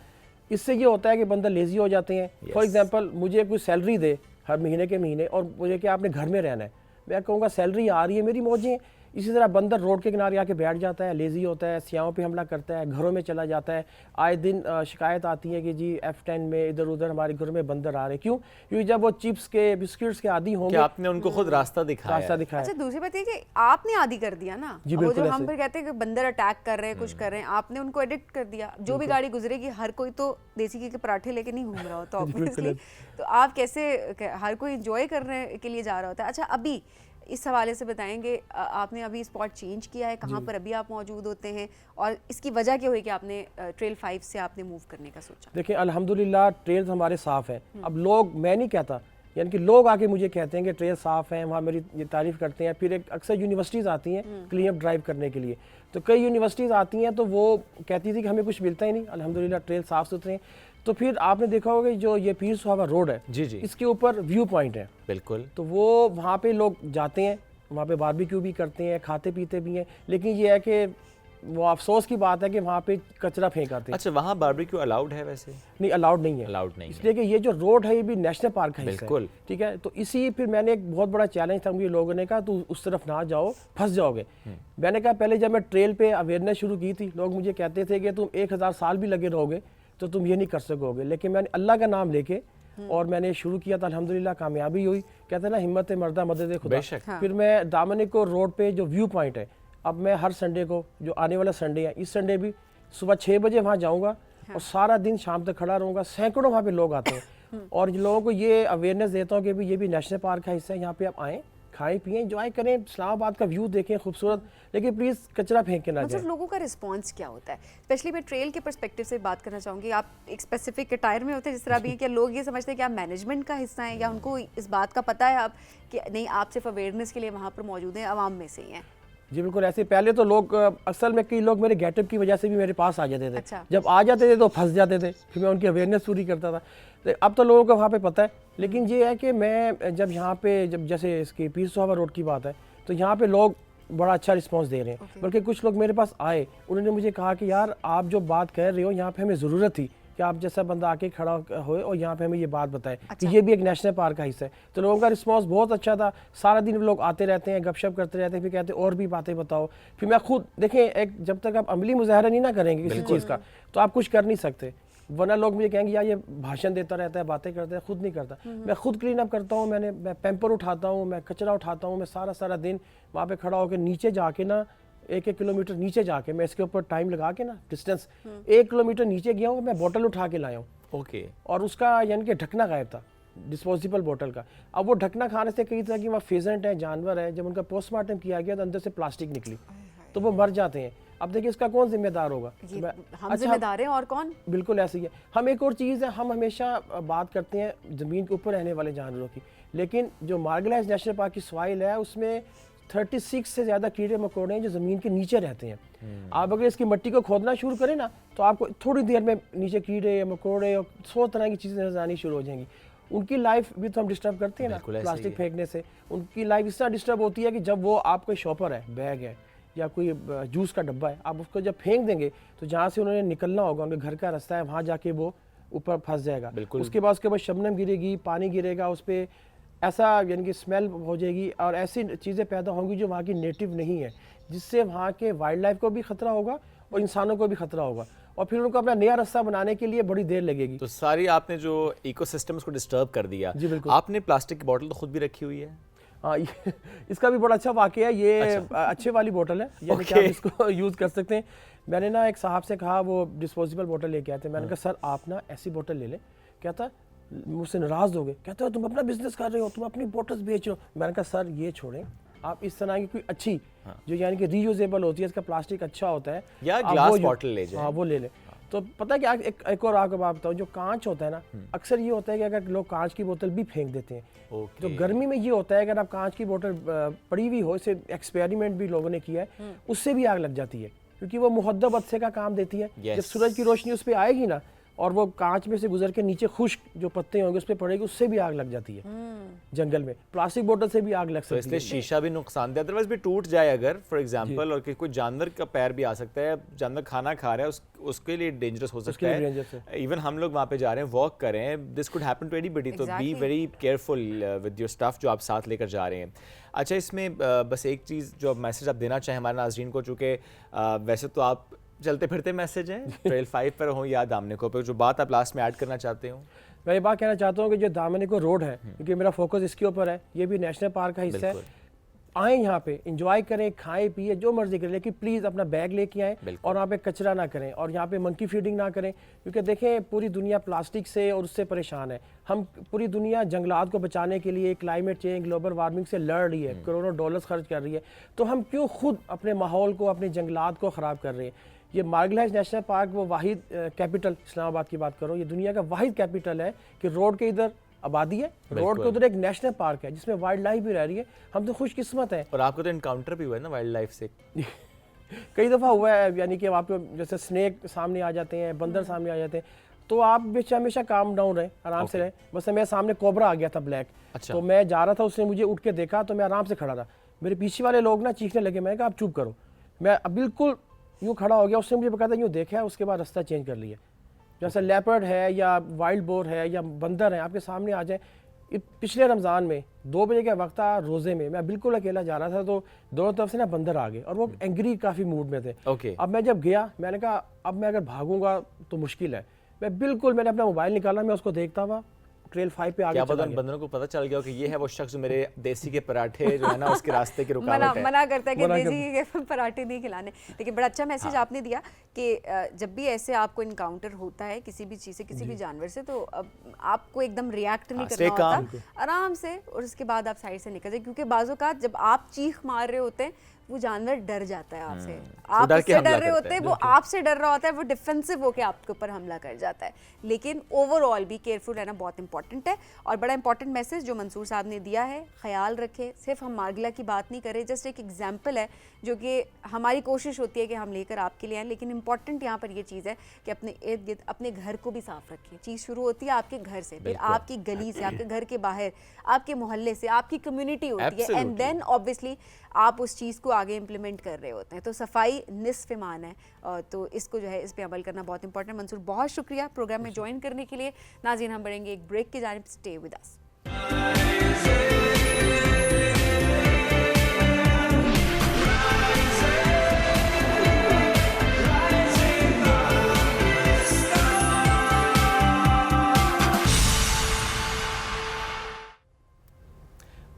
Speaker 4: इससे ये होता है कि बंदर लेजी हो जाते हैं। फॉर एग्जाम्पल मुझे कोई सैलरी दे हर महीने के महीने, और मुझे क्या आपने घर में रहना है, मैं कहूँगा सैलरी आ रही है, मेरी मौजें। इसी तरह बंदर रोड के किनारे आके बैठ जाता है, लेज़ी होता है, सियाहों पे हमला करता है, घरों में चला जाता है। आए दिन शिकायत आती है कि जी F10 में इधर उधर हमारे घरों में बंदर आ रहे। क्यों? क्योंकि जब वो चिप्स के बिस्किट्स के आदी होंगे,
Speaker 2: आपने उनको खुद रास्ता दिखाया।
Speaker 1: अच्छा दूसरी बात ये कि आपने आदी कर दिया ना,
Speaker 4: जी,
Speaker 1: वो जो
Speaker 4: बिल्कुल
Speaker 1: हम फिर कहते हैं कि बंदर अटैक कर रहे हैं, कुछ कर रहे हैं, आपने उनको एडिक्ट कर दिया। जो भी गाड़ी गुजरेगी हर कोई तो देसी घी के पराठे लेके नहीं घूम रहा होता ऑब्वियसली। तो आप कैसे, हर कोई एंजॉय करने के लिए जा रहा होता है। अच्छा अभी इस हवाले से बताएंगे, आपने अभी स्पॉट चेंज किया है, कहाँ पर अभी आप मौजूद होते हैं, और इसकी वजह क्या हुई कि आपने ट्रेल 5 से आपने मूव करने का सोचा?
Speaker 4: देखिए अल्हम्दुलिल्लाह ट्रेल्स हमारे साफ़ हैं। अब लोग, मैं नहीं कहता, यानी कि लोग आके मुझे कहते हैं कि ट्रेल साफ़ हैं, वहाँ मेरी ये तारीफ़ करते हैं। फिर एक अक्सर यूनिवर्सिटीज़ आती हैं क्लीन अप ड्राइव करने के लिए, तो कई यूनिवर्सिटीज़ आती हैं तो वो कहती थी कि हमें कुछ मिलता ही नहीं। अल्हम्दुलिल्लाह ट्रेल साफ़ सुथरे हैं। तो फिर आपने देखा होगा कि जो ये पीर सुहावा रोड है,
Speaker 2: जी जी,
Speaker 4: इसके ऊपर व्यू पॉइंट है।
Speaker 2: बिल्कुल।
Speaker 4: तो वो वहाँ पे लोग जाते हैं, वहाँ पे बारबेक्यू भी करते हैं, खाते पीते भी हैं। लेकिन ये है कि वो अफसोस की बात है कि वहाँ पे कचरा फेंक आते हैं।
Speaker 2: अच्छा वहाँ बारबेक्यू अलाउड है? वैसे
Speaker 4: नहीं, अलाउड नहीं है।
Speaker 2: अलाउड नहीं
Speaker 4: इसलिए कि ये जो रोड है ये भी नेशनल पार्क है।
Speaker 2: बिल्कुल।
Speaker 4: ठीक है, तो इसी फिर मैंने एक बहुत बड़ा चैलेंज था, मुझे लोगों ने कहा तू उस तरफ ना जाओ, फंस जाओगे। मैंने कहा पहले जब मैं ट्रेल पे अवेयरनेस शुरू की थी, लोग मुझे कहते थे कि तुम 1000 साल भी लगे रहोगे तो तुम ये नहीं कर सकोगे। लेकिन मैंने अल्लाह का नाम लेके और मैंने शुरू किया था, अल्हम्दुलिल्लाह कामयाबी हुई। कहते हैं ना हिम्मत मर्दा मदद खुदा। फिर मैं दामनिको रोड पे जो व्यू पॉइंट है, अब मैं हर संडे को, जो आने वाला संडे है, इस संडे भी सुबह 6 बजे वहाँ जाऊँगा और सारा दिन शाम तक खड़ा रहूँगा। सैकड़ों वहाँ पे लोग आते हैं और लोगों को ये अवेयरनेस देता हूँ कि भी ये भी नेशनल पार्क का हिस्सा है, यहाँ पे आप आएँ, खाएं पिएं, एंजॉय करें, इस्लामाबाद का व्यू देखें खूबसूरत, लेकिन प्लीज़ कचरा फेंक के ना जाए।
Speaker 1: मतलब लोगों का रिस्पांस क्या होता है? स्पेशली मैं ट्रेल के पर्सपेक्टिव से बात करना चाहूँगी। आप एक स्पेसिफिक टायर में होते हैं जिस तरह भी, क्या लोग ये समझते हैं कि आप मैनेजमेंट का हिस्सा हैं, या उनको इस बात का पता है आप कि नहीं आप सिर्फ अवेयरनेस के लिए वहाँ पर मौजूद हैं, आवाम में से ही हैं?
Speaker 4: जी बिल्कुल ऐसे। पहले तो लोग असल में कई लोग मेरे गेटअप की वजह से भी मेरे पास आ जाते थे।
Speaker 1: अच्छा।
Speaker 4: जब आ जाते थे तो फंस जाते थे, फिर मैं उनकी अवेयरनेस पूरी करता था। तो अब तो लोगों को वहाँ पे पता है। लेकिन ये है कि मैं जब यहाँ पे, जब जैसे इसकी पीर सुहावा रोड की बात है, तो यहाँ पे लोग बड़ा अच्छा रिस्पांस दे रहे हैं। बल्कि कुछ लोग मेरे पास आए, उन्होंने मुझे कहा कि यार आप जो बात कह रहे हो यहाँ पे हमें ज़रूरत थी कि आप जैसा बंदा आके खड़ा हो और यहाँ पे हमें ये बात बताए कि ये भी एक नेशनल पार्क का हिस्सा है। तो लोगों का रिस्पांस बहुत अच्छा था। सारा दिन लोग आते रहते हैं, गपशप करते रहते हैं, फिर कहते हैं और भी बातें बताओ। फिर मैं खुद, देखें एक जब तक आप अमली मुजाहरा नहीं ना करेंगे किसी चीज़ का तो आप कुछ कर नहीं सकते। वरना लोग मुझे कहेंगे यार ये भाषण देता रहता है, बातें करता है, खुद नहीं करता। मैं खुद क्लीन अप करता हूँ, मैं पेम्पर उठाता हूँ, मैं कचरा उठाता हूँ, मैं सारा दिन वहाँ पे खड़ा होकर नीचे जाके ना 1-1 किलोमीटर नीचे जाके मैं इसके ऊपर टाइम लगा के ना डिस्टेंस 1 किलोमीटर नीचे गया हूँ, मैं बोतल उठा के लाया हूँ।
Speaker 2: ओके।
Speaker 4: और उसका यानी कि ढकना गायब था, डिस्पोजेबल बोतल का। अब वो ढकना खाने से कई तरह की वहाँ फेजेंट है, जानवर है, जब उनका पोस्टमार्टम किया गया तो अंदर से प्लास्टिक निकली, तो वो मर जाते हैं। अब देखिए इसका कौन जिम्मेदार होगा?
Speaker 1: ये हम
Speaker 4: अच्छा,
Speaker 1: जिम्मेदार हैं और कौन?
Speaker 4: बिल्कुल ऐसे ही है। हम एक और चीज़ है, हम हमेशा बात करते हैं ज़मीन के ऊपर रहने वाले जानवरों की, लेकिन जो मार्गलाइज नेशनल पार्क की सॉइल है उसमें 36 से ज़्यादा कीड़े मकोड़े हैं जो ज़मीन के नीचे रहते हैं। आप अगर इसकी मिट्टी को खोदना शुरू करें ना, तो आपको थोड़ी देर में नीचे कीड़े मकोड़े और 100 तरह की चीज़ें नजर आनी शुरू हो जाएंगी। उनकी लाइफ भी तो हम डिस्टर्ब करते हैं ना प्लास्टिक फेंकने से। उनकी लाइफ इस तरह डिस्टर्ब होती है कि जब वो आपको शॉपर है, बैग है या कोई जूस का डब्बा है, आप उसको जब फेंक देंगे तो जहाँ से उन्होंने निकलना होगा, उनके घर का रास्ता है, वहाँ जाके वो ऊपर फंस जाएगा। उसके बाद शबनम गिरेगी, पानी गिरेगा उस पर, ऐसा यानी कि स्मेल हो जाएगी और ऐसी चीज़ें पैदा होंगी जो वहाँ की नेटिव नहीं है, जिससे वहाँ के वाइल्ड लाइफ को भी खतरा होगा और इंसानों को भी खतरा होगा, और फिर उनको अपना नया रास्ता बनाने के लिए बड़ी देर लगेगी।
Speaker 2: तो सारी आपने जो इकोसिस्टम्स को डिस्टर्ब कर दिया।
Speaker 4: जी बिल्कुल।
Speaker 2: आपने प्लास्टिक की बोतल तो खुद भी रखी हुई है?
Speaker 4: हाँ, इसका भी बड़ा अच्छा वाकया है। ये अच्छे वाली बोतल है, यानी कि आप इसको यूज़ कर सकते हैं। मैंने ना एक साहब से कहा, वो डिस्पोजेबल बोतल लेके आए थे। मैंने कहा सर आप ना ऐसी बोतल ले लें। कहता मुझसे नाराज़ हो गए, कहते हो तुम अपना बिजनेस कर रहे हो, तुम अपनी बोतल्स बेच रहे हो। मैंने कहा सर ये छोड़ें, आप इस तरह की कोई अच्छी जो यानी कि रीयूजेबल होती है, इसका प्लास्टिक अच्छा होता है,
Speaker 2: या ग्लास बोतल ले जाएं।
Speaker 4: हाँ वो ले लें। तो पता है क्या, एक और आपको बात बताऊँ, जो कांच होता है ना, अक्सर ये होता है कि अगर लोग कांच की बोतल भी फेंक देते हैं। तो गर्मी में ये होता है कि अगर आप कांच की बोतल पड़ी हुई हो, इसे एक्सपेरिमेंट भी लोगों ने किया है, उससे भी आग लग जाती है, क्योंकि वो मुहद्दब अदसे का काम देती है। जब सूरज की रोशनी उस पर आएगी ना, और वो कांच में से गुजर के नीचे खुश्क जो पत्ते होंगे उस पर पड़ेगी, उससे भी आग लग जाती है जंगल में। प्लास्टिक बोतल से भी आग लग सकती है।
Speaker 2: इसलिए शीशा भी नुकसानदेह, अदरवाइज भी टूट जाए अगर फॉर एग्जांपल, और कोई जानवर का पैर भी आ सकता है, जानवर खाना खा रहा है, उसके लिए डेंजरस हो सकता है। इवन हम लोग वहाँ पे जा रहे हैं, वॉक कर रहे हैं, this could happen to anybody. तो be very careful with your stuff जो आप साथ लेकर जा रहे हैं। अच्छा, इसमें बस एक चीज़ जो मैसेज आप देना चाहें हमारे नाज़रीन को, चूँकि वैसे तो आप चलते फिरते मैसेज हैं, ट्रेल 5 पर हो या दामनिको पर, जो बात आप लास्ट में ऐड करना चाहते हो?
Speaker 4: मैं ये बात कहना चाहता हूँ कि जो दामनिको रोड है, क्योंकि मेरा फोकस इसके ऊपर है, ये भी नेशनल पार्क का हिस्सा है। आएँ यहाँ पे इंजॉय करें, खाएं पिए जो मर्जी करें, लेकिन प्लीज़ अपना बैग लेके आएँ और यहाँ पे कचरा ना करें, और यहाँ पे मंकी फीडिंग ना करें, क्योंकि देखें पूरी दुनिया प्लास्टिक से और उससे परेशान है। हम पूरी दुनिया जंगलात को बचाने के लिए, क्लाइमेट चेंज, ग्लोबल वार्मिंग से लड़ रही है, करोड़ों डॉलर्स खर्च कर रही है, तो हम क्यों खुद अपने माहौल को, अपने जंगलात को ख़राब कर रहे हैं? ये मार्गलाइज नेशनल पार्क वो वाहिद कैपिटल, इस्लामाबाद की बात करो, ये दुनिया का वाहिद कैपिटल है कि रोड के इधर आबादी है, रोड के उधर एक नेशनल पार्क है जिसमें वाइल्ड लाइफ भी रह रही है। हम तो खुशकिस्मत हैं।
Speaker 2: और आपको तो इनकाउंटर भी हुआ है ना वाइल्ड लाइफ से?
Speaker 4: कई दफ़ा हुआ है, यानी कि आपको जैसे स्नेक सामने आ जाते हैं, बंदर सामने आ जाते हैं, तो आप हमेशा काम डाउन रहे, आराम से रहे। बस मेरे सामने कोबरा आ गया था ब्लैक। तो मैं जा रहा था, उसने मुझे उठ के देखा तो मैं आराम से खड़ा रहा। मेरे पीछे वाले लोग ना चीखने लगे, मैंने कहा आप चुप करो। मैं बिल्कुल यूँ खड़ा हो गया, उसने मुझे बकायदा यूँ देखा है, उसके बाद रास्ता चेंज कर लिया। जैसे लेपर्ड है या वाइल्ड बोर है या बंदर है आपके सामने आ जाए। पिछले रमज़ान में 2 बजे का वक्त था, रोज़े में मैं बिल्कुल अकेला जा रहा था, तो दोनों तरफ से ना बंदर आ गए और वो एंग्री काफ़ी मूड में थे। अब मैं जब गया, मैंने कहा अब मैं अगर भागूंगा तो मुश्किल है। मैंने अपना मोबाइल निकाला, मैं उसको देखता हुआ ट्रेल 5 पे आगे चला गया।
Speaker 2: बंदरों को पता चल गया कि ये है वो शख्स जो मेरे देसी के पराठे जो है ना उसके रास्ते की रुकावट है।
Speaker 1: मना करता है कि देसी के पराठे नहीं खिलाने। लेकिन बड़ा अच्छा मैसेज आपने दिया कि जब भी ऐसे आपको इनकाउंटर होता है किसी भी चीज़ से, किसी भी जानवर से, तो आपको एकदम रिएक्ट नहीं करना होता, आराम से, और उसके बाद आप साइड से निकल जाए, क्योंकि बाज़ों का जब आप चीख मार रहे होते हैं वो जानवर डर जाता है आपसे, आप उससे डर रहे होते हैं, वो आपसे डर रहा होता है, वो डिफेंसिव होकर आपके ऊपर हमला कर जाता है। लेकिन ओवरऑल भी केयरफुल रहना बहुत इंपॉर्टेंट है। और बड़ा इंपॉर्टेंट मैसेज जो मंसूर साहब ने दिया है, ख्याल रखें। सिर्फ हम मार्गला की बात नहीं करें, जस्ट एक एग्जाम्पल है जो कि हमारी कोशिश होती है कि हम लेकर आपके लिए आएँ, लेकिन इंपॉर्टेंट यहाँ पर ये चीज़ है कि अपने इर्द गिर्द अपने घर को भी साफ रखें। चीज़ शुरू होती है आपके घर से, फिर आपकी गली से, आपके घर के बाहर, आपके मोहल्ले से, आपकी कम्युनिटी होती है, एंड देन ऑब्वियसली आप उस चीज़ को आगे इम्प्लीमेंट कर रहे होते हैं। तो सफाई निस्फ ईमान है, तो इसको जो है इस पे अमल करना बहुत इंपॉर्टेंट। मंसूर बहुत शुक्रिया प्रोग्राम में ज्वाइन करने के लिए। नाज़रीन, हम बढ़ेंगे एक ब्रेक की जानिब, stay with us.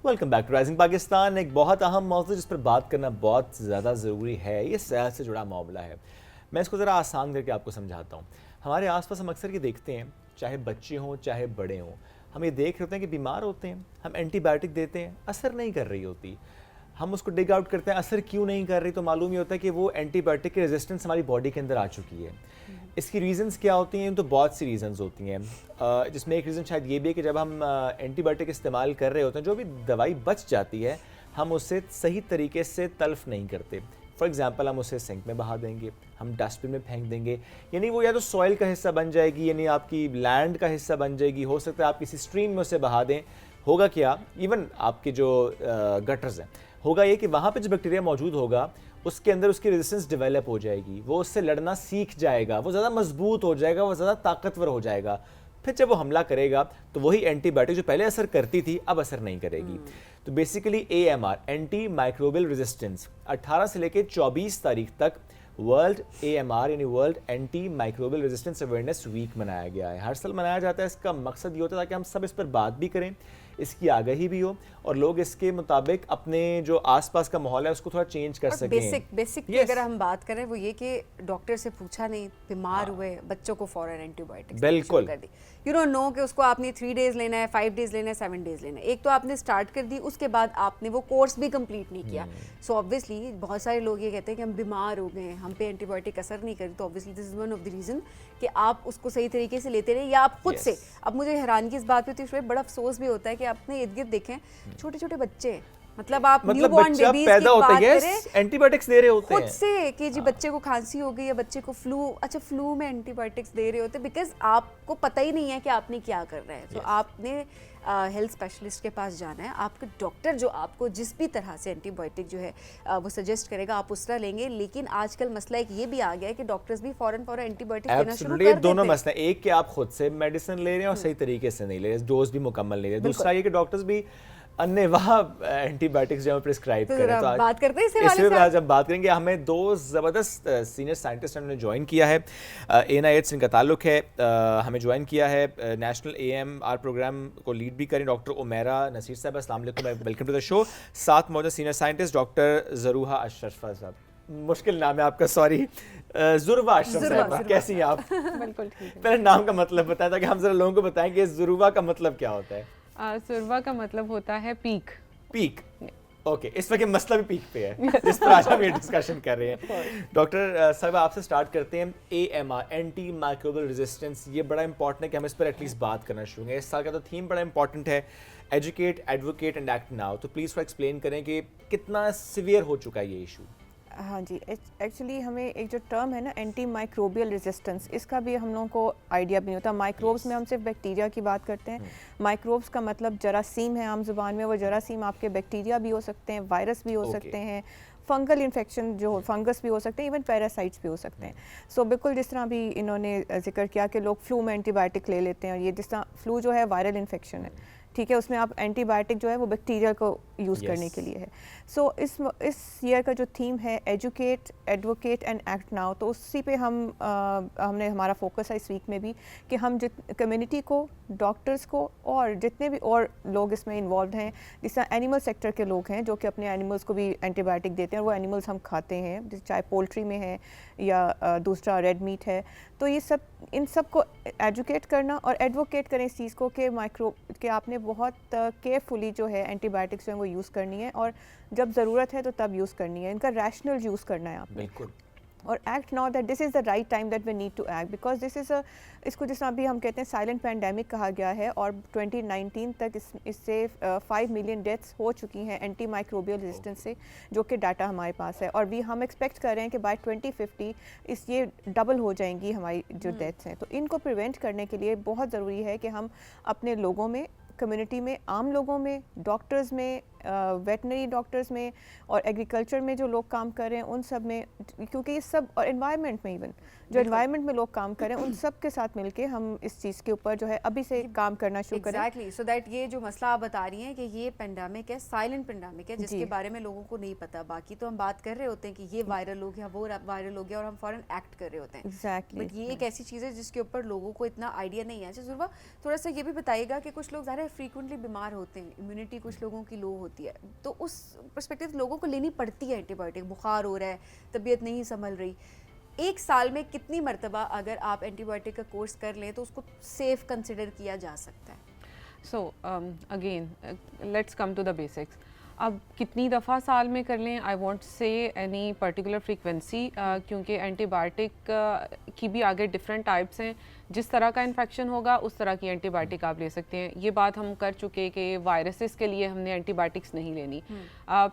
Speaker 2: Welcome back to rising Pakistan. एक बहुत अहम मौजूद जिस पर बात करना बहुत ज़्यादा ज़रूरी है, ये सेहत से जुड़ा मामला है। मैं इसको ज़रा आसान करके आपको समझाता हूँ। हमारे आसपास हम अक्सर ये देखते हैं, चाहे बच्चे हों चाहे बड़े हों, हम ये देख रहे होते हैं कि बीमार होते हैं, हम एंटीबायोटिक देते हैं, असर नहीं कर रही होती। हम उसको डिग आउट करते हैं, असर क्यों नहीं कर रही, तो मालूम ये होता है कि वो एंटीबायोटिक की रेजिस्टेंस हमारी बॉडी के अंदर आ चुकी है। इसकी रीजंस क्या होती हैं? तो बहुत सी रीजंस होती हैं, जिसमें एक रीज़न शायद ये भी है कि जब हम एंटीबायोटिक इस्तेमाल कर रहे होते हैं, जो भी दवाई बच जाती है हम उसे सही तरीके से तल्फ नहीं करते। फॉर एग्जाम्पल हम उसे सिंक में बहा देंगे, हम डस्टबिन में फेंक देंगे, यानी वो या तो सॉइल का हिस्सा बन जाएगी, यानी आपकी लैंड का हिस्सा बन जाएगी, हो सकता है आप किसी स्ट्रीम में उसे बहा दें। होगा क्या, इवन आपके जो गटर्स हैं, होगा ये कि वहाँ पे जो बैक्टीरिया मौजूद होगा उसके अंदर उसकी रेजिस्टेंस डेवलप हो जाएगी, वो उससे लड़ना सीख जाएगा, वो ज़्यादा मजबूत हो जाएगा, वो ज़्यादा ताकतवर हो जाएगा। फिर जब वो हमला करेगा तो वही एंटीबायोटिक जो पहले असर करती थी अब असर नहीं करेगी। तो basically AMR, anti microbial resistance, 18 से लेकर 24 तारीख तक वर्ल्ड AMR यानी world anti microbial resistance awareness week मनाया गया है। हर साल मनाया जाता है। इसका मकसद ये होता है ताकि हम सब इस पर बात भी करें, इसकी आगाही भी हो और लोग इसके मुताबिक अपने जो आसपास का माहौल है उसको थोड़ा चेंज कर सकें।
Speaker 1: बेसिक की अगर हम बात करें वो ये कि डॉक्टर से पूछा नहीं, बीमार हुए, बच्चों को फौरन एंटीबायोटिक्स
Speaker 2: बिल्कुल
Speaker 1: कर दी। यू डोंट नो कि उसको आपने 3 डेज लेना है, 5 डेज लेना है, 7 डेज लेना है। एक तो आपने स्टार्ट कर दी, उसके बाद आपने वो कोर्स भी कंप्लीट नहीं किया। सो ऑब्वियसली बहुत सारे लोग ये कहते हैं कि हम बीमार हो गए, हम पे एंटीबायोटिक असर नहीं करी, तो obviously this is one of the reason कि आप उसको सही तरीके से लेते रहे या आप खुद से। अब मुझे हैरानगी इस बात पे होती है, बड़ा अफसोस भी होता है कि आपने इर्द गिर्द देखें छोटे छोटे बच्चे, मतलब आप न्यूबॉर्न बेबीज
Speaker 2: पैदा
Speaker 1: की
Speaker 2: होता
Speaker 1: बात
Speaker 2: है
Speaker 1: करें,
Speaker 2: एंटीबायोटिक्स दे रहे होते
Speaker 1: खुद
Speaker 2: हैं
Speaker 1: से कि जी बच्चे को खांसी हो गई या बच्चे को फ्लू, अच्छा फ्लू में एंटीबायोटिक्स दे रहे होते, बिकॉज आपको पता ही नहीं है कि आपने क्या कर रहा है। तो आपने हेल्थ स्पेशलिस्ट के पास जाना है, आपका डॉक्टर जो आपको जिस भी तरह से एंटीबायोटिक जो है वो सजेस्ट करेगा आप उस तरह लेंगे। लेकिन आजकल मसला एक ये भी आ गया है कि डॉक्टर्स भी फौरन एंटीबायोटिक देना शुरू कर देते हैं।
Speaker 2: दोनों मसले, एक कि आप खुद से मेडिसिन ले रहे हैं और सही तरीके से नहीं ले रहे, डोज भी मुकम्मल नहीं ले रहे। दूसरा ये कि डॉक्टर्स भी अन्यवाह एंटीबायोटिक्स जो प्रिस्क्राइब करें। तो
Speaker 1: बात करते हैं
Speaker 2: इससे आज हम बात करेंगे। हमें 2 ज़बरदस्त सीनियर साइंटिस्ट हमने ज्वाइन किया है, NIH से इनका ताल्लुक है, हमें ज्वाइन किया है, नेशनल AMR प्रोग्राम को लीड भी करें डॉक्टर उमेरा नसीर साहब। अस्सलाम वालेकुम, वेलकम टू द शो। साथ मौजूद सीनियर साइंटिस्ट डॉक्टर ज़रूहा अशरफा साहब, मुश्किल नाम है आपका, सॉरी, ज़ुरवा अशरफ साहब, कैसी हैं आप?
Speaker 5: बिल्कुल ठीक है।
Speaker 2: पहले नाम का मतलब बताया था कि हम जरा लोगों को बताएं कि ज़ुरवा का मतलब क्या होता है।
Speaker 5: सुरवा का मतलब होता है पीक।
Speaker 2: पीक, ओके, इस वक्त मसला भी पीक पे है जिस पर आज हम ये डिस्कशन कर रहे हैं। डॉक्टर साहब आपसे स्टार्ट करते हैं। AMR, एंटी माइक्रोबियल रेजिस्टेंस, ये बड़ा इंपॉर्टेंट है कि हम इस पर एटलीस्ट बात करना शुरू करें। इस साल का तो थीम बड़ा इंपॉर्टेंट है, educate, advocate and act now. तो प्लीज़ एक्सप्लेन करें कि कितना सीवियर हो चुका है ये इशू।
Speaker 5: हाँ जी, एक्चुअली हमें एक जो टर्म है ना एंटी माइक्रोबियल रेजिस्टेंस, इसका भी हम लोगों को आइडिया भी नहीं होता। माइक्रोब्स में हम सिर्फ बैक्टीरिया की बात करते हैं। माइक्रोब्स का मतलब जरासीम है आम जुबान में। वो जरासीम आपके बैक्टीरिया भी हो सकते हैं, वायरस भी हो सकते हैं, फंगल इन्फेक्शन जो फंगस भी हो सकते हैं, इवन पैरासाइट्स भी हो सकते हैं। सो बिल्कुल जिस तरह भी इन्होंने जिक्र किया कि लोग फ्लू में एंटीबायोटिक ले लेते हैं, और ये जिस तरह फ्लू जो है वायरल इन्फेक्शन है, ठीक है, उसमें आप एंटीबायोटिक जो है वो बैक्टीरिया को यूज़ करने के लिए है। सो इस ईयर का जो थीम है educate, advocate and act now, तो उसी पे हमने हमारा फोकस है इस वीक में भी कि हम कम्युनिटी को, डॉक्टर्स को और जितने भी और लोग इसमें इन्वॉल्व हैं, जिस तरह एनिमल सेक्टर के लोग हैं जो कि अपने एनिमल्स को भी एंटीबायोटिक देते हैं और वो एनिमल्स हम खाते हैं, चाहे पोल्ट्री में है या दूसरा रेड मीट है। तो ये सब, इन सब को एजुकेट करना और एडवोकेट करें इस चीज़ को कि आपने बहुत केयरफुली जो है एंटीबायोटिक्स जो है वो यूज़ करनी है, और जब ज़रूरत है तो तब यूज़ करनी है, इनका रैशनल यूज़ करना है आपने।
Speaker 2: बिल्कुल।
Speaker 5: और act now that this is the right time that we need to act, because this is इसको जिस तरह अभी हम कहते हैं साइलेंट पैंडेमिक कहा गया है, और 2019 तक इससे 5 मिलियन डेथ्स हो चुकी हैं एंटी माइक्रोबियल रेजिस्टेंस से, जो कि डाटा हमारे पास है। और भी हम एक्सपेक्ट कर रहे हैं कि बाय 2050 ये डबल हो जाएंगी हमारी जो डेथ्स हैं। तो इनको प्रिवेंट करने के लिए बहुत ज़रूरी है कि हम अपने लोगों में, कम्युनिटी में, आम लोगों में, डॉक्टर्स में, वेटनरी डॉक्टर्स में और एग्रीकल्चर में जो लोग काम कर रहे हैं उन सब में, क्योंकि ये सब, और एनवायरनमेंट में, इवन जो एनवायरनमेंट में लोग काम कर रहे हैं उन सब के साथ मिलके हम इस चीज़ के ऊपर जो है अभी से काम करना शुरू करें।
Speaker 1: एग्जैक्टली, सो दैट ये जो मसला आप बता रही हैं कि ये पेंडेमिक है, साइलेंट पेंडेमिक है, जिसके बारे में लोगों को नहीं पता। बाकी तो हम बात कर रहे होते हैं कि ये वायरल हो गया, वो वायरल हो गया, और हम फौरन एक्ट कर रहे होते हैं।
Speaker 5: एग्जैक्टली,
Speaker 1: बट ये एक ऐसी चीज़ है जिसके ऊपर लोगों को इतना आइडिया नहीं है। ज़रूर थोड़ा सा ये भी बताइएगा कि कुछ लोग ज़्यादा फ्रीक्वेंटली बीमार होते हैं, इम्यूनिटी कुछ लोगों की लो होती है, तो उस पर्सपेक्टिव लोगों को लेनी पड़ती है एंटीबायोटिक। बुखार हो रहा है, तबीयत नहीं संभल रही, एक साल में कितनी मरतबा अगर आप एंटीबायोटिक का कोर्स कर लें तो उसको सेफ कंसिडर किया जा सकता है?
Speaker 5: So again, let's come to the basics.
Speaker 6: अब कितनी दफ़ा साल में कर लें, आई वॉन्ट से एनी पर्टिकुलर फ्रीक्वेंसी, क्योंकि एंटीबायोटिक की भी आगे डिफरेंट टाइप्स हैं। जिस तरह का इन्फेक्शन होगा उस तरह की एंटीबायोटिक आप ले सकते हैं। ये बात हम कर चुके कि वायरसेस के लिए हमने एंटीबायोटिक्स नहीं लेनी।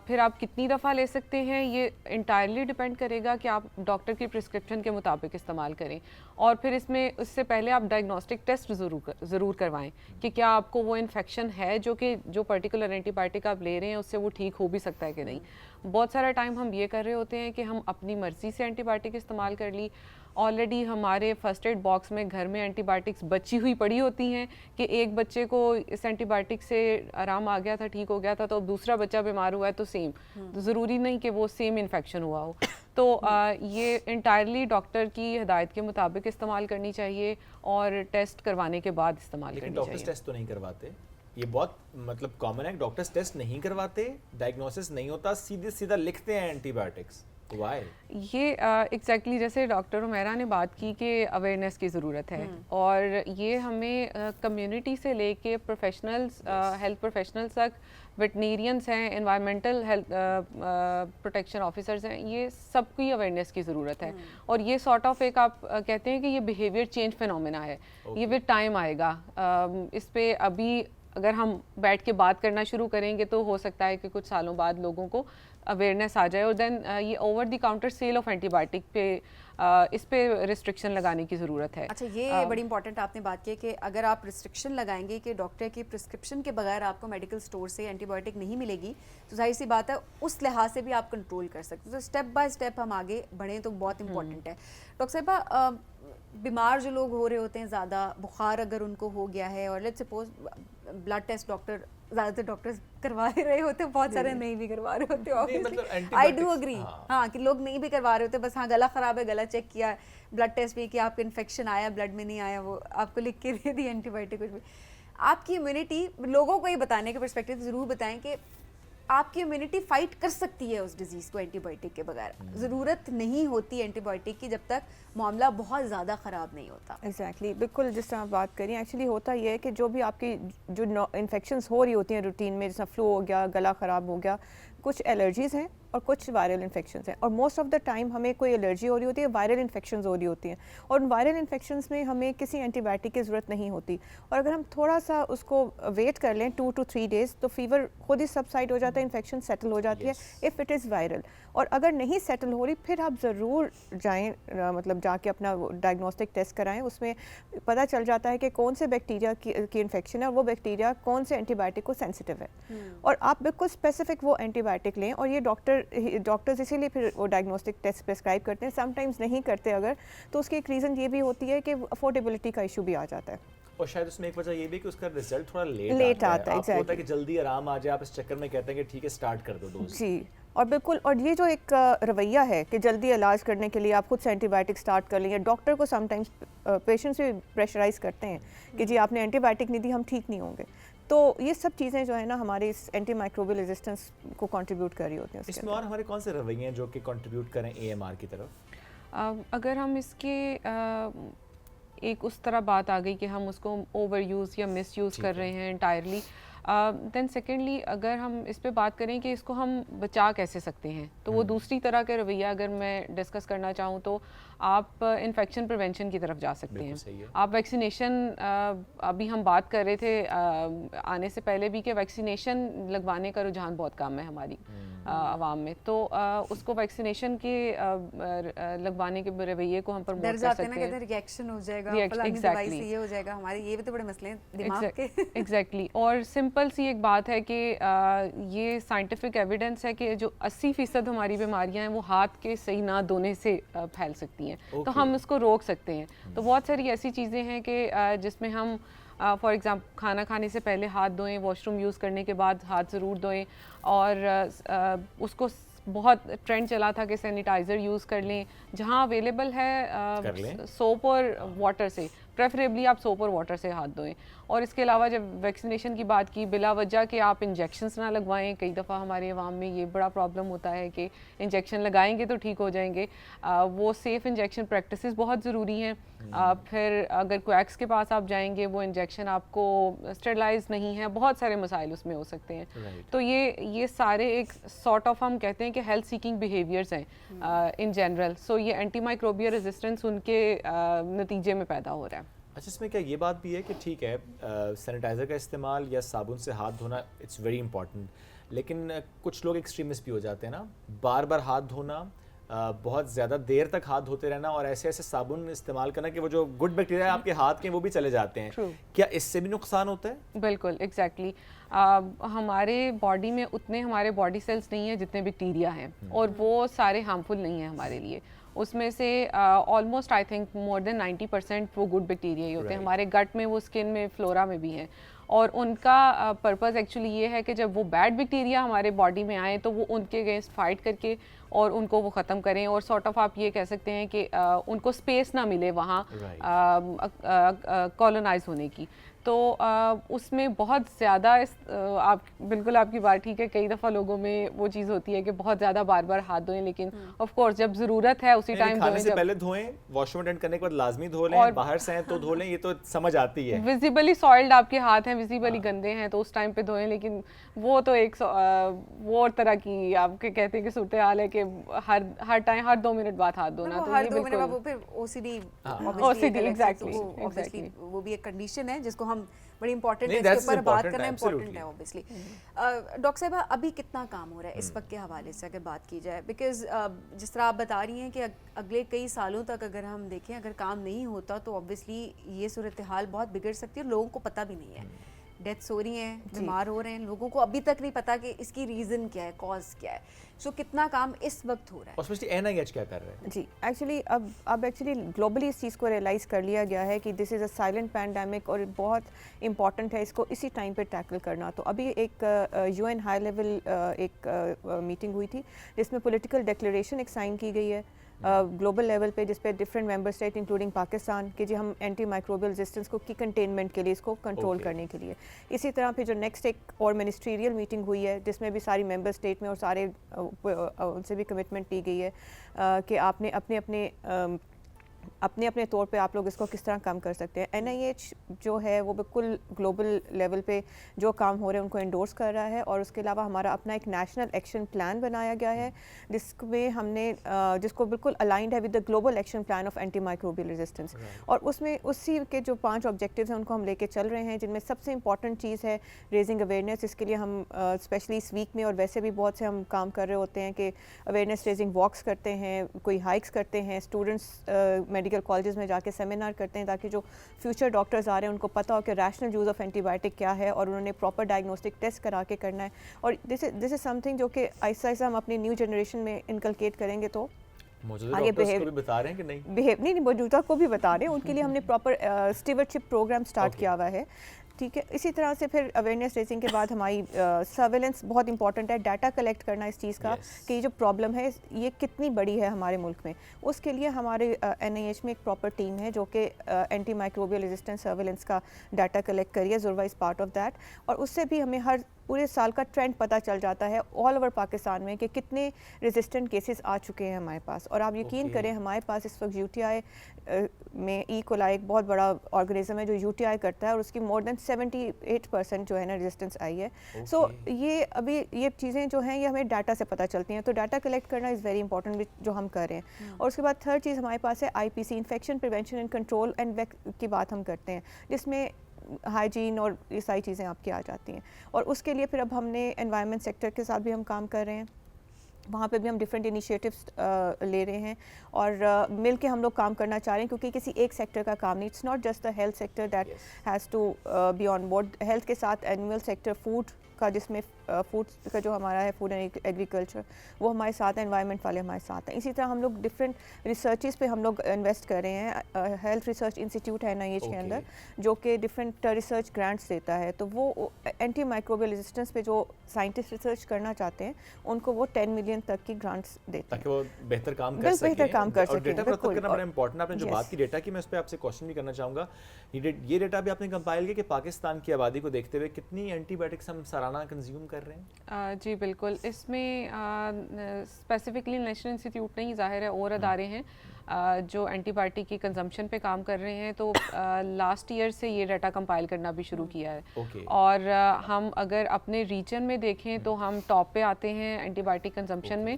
Speaker 6: फिर आप कितनी दफ़ा ले सकते हैं ये इंटायरली डिपेंड करेगा कि आप डॉक्टर की प्रिस्क्रिप्शन के मुताबिक इस्तेमाल करें। और फिर इसमें उससे पहले आप डायग्नोस्टिक टेस्ट ज़रूर करवाएं कि क्या आपको वो इन्फेक्शन है जो पर्टिकुलर एंटीबायोटिक आप ले रहे हैं उससे वो ठीक हो भी सकता है कि नहीं। बहुत सारा टाइम हम ये कर रहे होते हैं कि हम अपनी मर्ज़ी से एंटीबायोटिक इस्तेमाल कर ली। ऑलरेडी हमारे फर्स्ट एड बॉक्स में घर में एंटीबायोटिक्स बची हुई पड़ी होती हैं कि एक बच्चे को इस एंटीबायोटिक से आराम आ गया था, ठीक हो गया था, तो अब दूसरा बच्चा बीमार हुआ है तो सेम, तो ज़रूरी नहीं कि वो सेम इन्फेक्शन हुआ हो। तो ये इंटायरली डॉक्टर की हिदायत के मुताबिक इस्तेमाल करनी चाहिए और टेस्ट करवाने के बाद इस्तेमाल करनी चाहिए।
Speaker 2: डॉक्टर्स टेस्ट तो नहीं करवाते, ये बहुत मतलब कॉमन है, डॉक्टर्स टेस्ट नहीं करवाते, डायग्नोसिस नहीं होता, सीधे सीधा लिखते हैं एंटीबायोटिक्स। Why?
Speaker 6: ये एग्जैक्टली जैसे डॉक्टर उमेरा ने बात की कि अवेयरनेस की ज़रूरत है, और ये हमें कम्युनिटी से लेके प्रोफेशनल्स, हेल्थ प्रोफेशनल्स तक, वेटनेरियंस हैं, एनवायरमेंटल हेल्थ प्रोटेक्शन ऑफिसर्स हैं, ये सबकी अवेयरनेस की ज़रूरत है। और ये सॉर्ट ऑफ एक आप कहते हैं कि ये बिहेवियर चेंज फिनोमेना है। ये विद टाइम आएगा। इस पे अभी अगर हम बैठ के बात करना शुरू करेंगे तो हो सकता है कि कुछ सालों बाद लोगों को अवेयरनेस आ जाए, और देन ये over the counter sale of antibiotic पे इस पे रिस्ट्रिक्शन लगाने की ज़रूरत है।
Speaker 1: अच्छा, ये बड़ी इंपॉर्टेंट आपने बात की कि अगर आप रिस्ट्रिक्शन लगाएंगे कि डॉक्टर की प्रिस्क्रिप्शन के बगैर आपको मेडिकल स्टोर से एंटीबायोटिक नहीं मिलेगी, तो जाहिर सी बात है उस लिहाज से भी आप कंट्रोल कर सकते हो। तो स्टेप बाय स्टेप हम आगे बढ़ें तो बहुत इंपॉर्टेंट है। डॉक्टर साहिबा, बीमार जो लोग हो रहे होते हैं, ज़्यादा बुखार अगर उनको हो गया है, और let's suppose blood test doctor ज़्यादातर डॉक्टर्स करवा रहे होते हैं, बहुत सारे नहीं भी करवा रहे होते ऑब्वियसली, आई डू अग्री, हाँ, कि लोग नहीं भी करवा रहे होते, बस हाँ गला ख़राब है, गला चेक किया, ब्लड टेस्ट भी कि आपको इन्फेक्शन आया, ब्लड में नहीं आया, वो आपको लिख के दे दी एंटीबायोटिक कुछ भी। आपकी इम्यूनिटी, लोगों को ये बताने के पर्सपेक्टिव ज़रूर बताएं कि आपकी इम्यूनिटी फाइट कर सकती है उस डिजीज़ को एंटीबायोटिक के बगैर। ज़रूरत नहीं होती एंटीबायोटिक की जब तक मामला बहुत ज़्यादा ख़राब नहीं होता।
Speaker 5: एग्जैक्टली, बिल्कुल जिस तरह आप बात करें, एक्चुअली होता ये है कि जो भी आपकी जो इन्फेक्शंस हो रही होती हैं रूटीन में, जैसा फ्लू हो गया, गला ख़राब हो गया, कुछ एलर्जीज़ हैं और कुछ वायरल इन्फेक्शंस हैं, और मोस्ट ऑफ द टाइम हमें कोई एलर्जी हो रही होती है, वायरल इन्फेक्शंस हो रही होती हैं, और उन वायरल इन्फेक्शंस में हमें किसी एंटीबायोटिक की ज़रूरत नहीं होती। और अगर हम थोड़ा सा उसको वेट कर लें 2 to 3 डेज़, तो फीवर खुद ही सबसाइड हो जाता है, इन्फेक्शन सेटल हो जाती है इफ़ इट इज़ वायरल। और अगर नहीं सेटल हो रही, फिर आप ज़रूर जाएँ, मतलब जाके अपना डायग्नोस्टिक टेस्ट कराएँ, उसमें पता चल जाता है कि कौन से बैक्टीरिया की इन्फेक्शन है, और वो बैक्टीरिया कौन से एंटीबायोटिक को सेंसिटिव है, और आप बिल्कुल स्पेसिफिक वो एंटीबायोटिक लें। और ये डॉक्टर्स इसीलिए फिर वो डायग्नोस्टिक टेस्ट प्रेस्क्राइब करते हैं। समटाइम्स नहीं करते अगर, तो उसकी एक रीज़न ये भी होती है कि अफोर्डेबिलिटी का इशू भी आ जाता है,
Speaker 2: और शायद उसमें एक वजह ये भी कि उसका रिजल्ट थोड़ा
Speaker 5: लेट आता है।
Speaker 2: आपको होता है कि जल्दी आराम आ जाए, आप इस चक्कर में कहते हैं कि ठीक है स्टार्ट कर दो डोज।
Speaker 5: जी, और बिल्कुल, और ये जो एक रवैया है कि जल्दी इलाज करने के लिए आप खुद से एंटीबायोटिक स्टार्ट कर लेंगे, डॉक्टर को समटाइम्स पेशेंट्स भी प्रेशराइज करते हैं कि जी आपने एंटीबायोटिक नहीं दी, हम ठीक नहीं होंगे। तो ये सब चीज़ें जो है ना हमारे इस एंटी माइक्रोबियल रेजिस्टेंस को कंट्रीब्यूट कर रही होती हैं।
Speaker 2: इसमें और हमारे कौन से रवैये हैं जो कि कंट्रीब्यूट करें AMR की तरफ?
Speaker 6: अगर हम इसके एक उस तरह बात आ गई कि हम उसको ओवर यूज़ या मिस यूज़ कर रहे हैं इंटायरली, दैन सेकेंडली अगर हम इस पे बात करें कि इसको हम बचा कैसे सकते हैं, तो वो दूसरी तरह के रवैया अगर मैं डिस्कस करना चाहूँ तो आप इन्फेक्शन प्रिवेंशन की तरफ जा सकते हैं। आप वैक्सीनेशन, अभी हम बात कर रहे थे आने से पहले भी कि वैक्सीनेशन लगवाने का रुझान बहुत कम है हमारी आवाम में, तो उसको वैक्सीनेशन के लगवाने के रवैये को हम प्रमोट कर सकते हैं।
Speaker 1: रिएक्शन हो जाएगा,
Speaker 6: एग्जैक्टली,
Speaker 1: ये हो जाएगा, हमारे ये भी तो बड़े मसले हैं दिमाग के।
Speaker 6: एग्जैक्टली, और सिंपल सी एक बात है कि ये साइंटिफिक एविडेंस है कि जो 80% हमारी बीमारियां हैं वो हाथ के सही ना धोने से फैल सकती हैं, तो हम उसको रोक सकते हैं। तो बहुत सारी ऐसी चीज़ें हैं कि जिसमें हम फॉर एग्जाम्पल खाना खाने से पहले हाथ धोएं, वॉशरूम यूज़ करने के बाद हाथ ज़रूर धोएं, और उसको बहुत ट्रेंड चला था कि सैनिटाइज़र यूज़ कर लें, जहाँ अवेलेबल है सोप और वाटर से, प्रेफरेबली आप सोप और वाटर से हाथ धोएं। और इसके अलावा जब वैक्सीनेशन की बात की, बिला वजह कि आप इंजेक्शंस ना लगवाएं। कई दफ़ा हमारे अवाम में ये बड़ा प्रॉब्लम होता है कि इंजेक्शन लगाएंगे तो ठीक हो जाएंगे। वो सेफ़ इंजेक्शन प्रैक्टिसेस बहुत ज़रूरी हैं। फिर अगर क्वैक्स के पास आप जाएंगे, वो इंजेक्शन आपको स्टेरलाइज नहीं है, बहुत सारे मसाइल उसमें हो सकते हैं। तो ये सारे एक सॉर्ट ऑफ हम कहते हैं कि हेल्थ सीकिंग बिहेवियर्स हैं इन जनरल। सो ये एंटी माइक्रोबियल रेजिस्टेंस उनके नतीजे में पैदा हो रहा है।
Speaker 2: अच्छा, इसमें क्या ये बात भी है कि ठीक है सैनिटाइज़र का इस्तेमाल या साबुन से हाथ धोना इट्स वेरी इंपॉर्टेंट, लेकिन कुछ लोग एक्सट्रीमिस्ट भी हो जाते हैं ना, बार बार हाथ धोना, बहुत ज़्यादा देर तक हाथ धोते रहना और ऐसे ऐसे साबुन इस्तेमाल करना कि वो जो गुड बैक्टीरिया आपके हाथ के वो भी चले जाते हैं।
Speaker 6: True.
Speaker 2: क्या इससे भी नुकसान होता है?
Speaker 6: बिल्कुल, एग्जैक्टली। हमारे बॉडी में उतने हमारे बॉडी सेल्स नहीं है जितने बैक्टीरिया हैं, और वो सारे हार्मफुल नहीं है हमारे लिए। उसमें से almost I think more than 90% वो गुड बैक्टीरिया ही होते हैं। हमारे गट में, वो स्किन में, फ्लोरा में भी हैं, और उनका पर्पस एक्चुअली ये है कि जब वो बैड बैक्टीरिया हमारे बॉडी में आए तो वो उनके अगेंस्ट फाइट करके और उनको वो ख़त्म करें, और सॉर्ट ऑफ आप ये कह सकते हैं कि उनको स्पेस ना मिले वहाँ कॉलोनाइज होने की। तो उसमें बहुत ज़्यादा आप बिल्कुल आपकी बात ठीक है, कई दफ़ा लोगों में वो चीज़ होती है कि बहुत ज़्यादा बार बार हाथ धोएं, लेकिन ऑफ कोर्स जब ज़रूरत है उसी टाइम
Speaker 2: खाने
Speaker 6: धोएं।
Speaker 2: से पहले धोएं, वॉशरूम अटेंड करने के बाद लाजमी धो लें, बाहर से हैं तो धो लें, ये तो समझ आती है।
Speaker 6: विजिबली सॉइल्ड आपके हाथ हैं, विजिबली गंदे हैं, तो उस टाइम पे धोएं, लेकिन वो तो एक वो और तरह की आपके कहते हैं कि सूरत हाल है कि हर टाइम हर 2 मिनट बाद हाथ धोना, तो
Speaker 1: हर
Speaker 6: ये
Speaker 1: 2 मिनट बाद
Speaker 6: बिल्कुल
Speaker 1: वो फिर ओसीडी
Speaker 6: एग्जैक्टली
Speaker 1: ऑब्वियसली वो भी एक कंडीशन है जिसको हम बड़ी इंपॉर्टेंट है,
Speaker 2: नहीं,
Speaker 1: इसके ऊपर
Speaker 2: that's
Speaker 1: बात
Speaker 2: important,
Speaker 1: करना इंपॉर्टेंट
Speaker 2: absolutely.
Speaker 1: है ऑब्वियसली। डॉक्टर साहब, अभी कितना काम हो रहा है इस वक्त के हवाले से अगर बात की जाए, बिकॉज जिस तरह आप बता रही हैं कि अगले कई सालों तक अगर हम देखें, अगर काम नहीं होता तो ऑब्वियसली ये सूरत हाल बहुत बिगड़ सकती है, लोगों को पता भी नहीं है, डेथ्स हो रही हैं, बीमार हो रहे हैं, लोगों को अभी तक नहीं पता कि इसकी रीज़न क्या है, कॉज क्या है। सो कितना काम इस वक्त हो रहा है,
Speaker 2: और स्पेशली NIH क्या कर रहे हैं?
Speaker 5: जी, एक्चुअली अब एक्चुअली ग्लोबली इस चीज़ को रियलाइज़ कर लिया गया है कि this is a silent pandemic, और बहुत इंपॉर्टेंट है इसको इसी टाइम पे टैकल करना। तो अभी एक UN हाई लेवल एक मीटिंग हुई थी जिसमें पॉलिटिकल डिक्लेरेशन एक साइन की गई है ग्लोबल लेवल पे, जिस पे different member state including Pakistan कि जी हम एंटी माइक्रोबियल रेजिस्टेंस को की कंटेनमेंट के लिए, इसको कंट्रोल करने के लिए। इसी तरह फिर जो नेक्स्ट एक और मिनिस्ट्रियल मीटिंग हुई है जिसमें भी सारी मेंबर स्टेट में और सारे उनसे भी कमिटमेंट ली गई है कि आपने अपने अपने तौर पे आप लोग इसको किस तरह काम कर सकते हैं। NIH जो है वो बिल्कुल ग्लोबल लेवल पे जो काम हो रहे हैं उनको एंडोर्स कर रहा है, और उसके अलावा हमारा अपना एक नेशनल एक्शन प्लान बनाया गया है जिसमें हमने जिसको बिल्कुल अलाइंड है with the global action plan of anti microbial resistance, और उसमें उसी के जो 5 ऑब्जेक्टिव्स हैं उनको हम लेके चल रहे हैं, जिनमें सबसे इंपॉर्टेंट चीज़ है रेजिंग अवेयरनेस। इसके लिए हम स्पेशली इस वीक में और वैसे भी बहुत से हम काम कर रहे होते हैं कि अवेयरनेस रेजिंग वॉक्स करते हैं, कोई हाइक्स करते हैं, स्टूडेंट्स मेडिकल कॉलेजेस में जाके सेमिनार करते हैं ताकि जो फ्यूचर डॉक्टर्स आ रहे हैं उनको पता हो कि रैशनल यूज़ ऑफ एंटीबायोटिक क्या है, और उन्होंने प्रॉपर डायग्नोस्टिक टेस्ट करा के करना है। और दिस इज़ समथिंग जो कि आहिस्ता आहिस्ता हम अपनी न्यू जनरेशन में इनकलकेट करेंगे तो
Speaker 2: मौजूदा डॉक्टर्स को भी बता रहे हैं कि नहीं
Speaker 5: मौजूदा को भी बता रहे हैं, उनके लिए हमने प्रॉपर स्टीवर्डशिप प्रोग्राम स्टार्ट किया हुआ है। ठीक है, इसी तरह से फिर अवेयरनेस रेजिंग के बाद हमारी सर्वेलेंस बहुत इंपॉर्टेंट है, डाटा कलेक्ट करना इस चीज़ का कि ये जो प्रॉब्लम है ये कितनी बड़ी है हमारे मुल्क में। उसके लिए हमारे NIH में एक प्रॉपर टीम है जो कि एंटी माइक्रोबियल रेजिस्टेंस सर्वेलेंस का डाटा कलेक्ट करिए, ज़ुरवा इज़ पार्ट ऑफ दैट, और उससे भी हमें हर पूरे साल का ट्रेंड पता चल जाता है ऑल ओवर पाकिस्तान में कि कितने रेजिस्टेंट केसेस आ चुके हैं हमारे पास। और आप यकीन करें हमारे पास इस वक्त UTI में ई कोलाई एक बहुत बड़ा ऑर्गेनिज्म है जो UTI करता है, और उसकी मोर देन 78% जो है ना रेजिस्टेंस आई है। सो ये अभी ये चीज़ें जो हैं ये हमें डाटा से पता चलती हैं, तो डाटा कलेक्ट करना इज़ वेरी इंपॉर्टेंट जो हम कर रहे हैं। और उसके बाद थर्ड चीज़ हमारे पास है IPC, infection prevention and control and की बात हम करते हैं, जिसमें हाइजीन और ये सारी चीज़ें आपकी आ जाती हैं। और उसके लिए फिर अब हमने एनवायरनमेंट सेक्टर के साथ भी हम काम कर रहे हैं, वहाँ पे भी हम डिफरेंट इनिशिएटिव्स ले रहे हैं, और मिल के हम लोग काम करना चाह रहे हैं, क्योंकि किसी एक सेक्टर का काम नहीं, it's not just the health sector that has to be on board. Health के साथ एनिमल सेक्टर, फूड का जिसमें फूड का जो हमारा है फूड एंड एग्रीकल्चर, वो हमारे साथ है, एनवायरनमेंट वाले हमारे साथ हैं। इसी तरह हम लोग डिफरेंट रिसर्चेस पे हम लोग इन्वेस्ट कर रहे हैं। हेल्थ रिसर्च इंस्टीट्यूट है NIH के अंदर, जो कि डिफरेंट रिसर्च ग्रांट्स देता है, तो वो एंटी माइक्रोबियल रेजिस्टेंस पे जो साइंटिस्ट रिसर्च करना चाहते हैं उनको वो 10 मिलियन तक की ग्रांट्स देते हैं,
Speaker 2: ताकि वो बेहतर काम कर सकें।
Speaker 5: बेहतर काम कर
Speaker 2: और
Speaker 5: सकें,
Speaker 2: डेटा
Speaker 5: बिल्कुल।
Speaker 2: करना बड़ा इंपॉर्टेंट। आपने जो
Speaker 5: Yes.
Speaker 2: बात की डेटा की, मैं उस पर आपसे क्वेश्चन भी करना चाहूँगा। ये डेटा भी आपने कंपाइल किया कि पाकिस्तान की आबादी को देखते हुए कितनी एंटीबायोटिक्स हम सालाना कंज्यूम कर रहे हैं?
Speaker 6: जी बिल्कुल, इसमें स्पेसिफिकली नेशनल इंस्टीट्यूट नहीं, ज़ाहिर है और अदारे हैं जो एंटीबायोटिक की कंजम्पशन पे काम कर रहे हैं, तो लास्ट ईयर से ये डाटा कंपाइल करना भी शुरू किया है।
Speaker 2: Okay.
Speaker 6: और हम अगर अपने रीजन में देखें तो हम टॉप पे आते हैं एंटीबायोटिक कंजम्पशन में,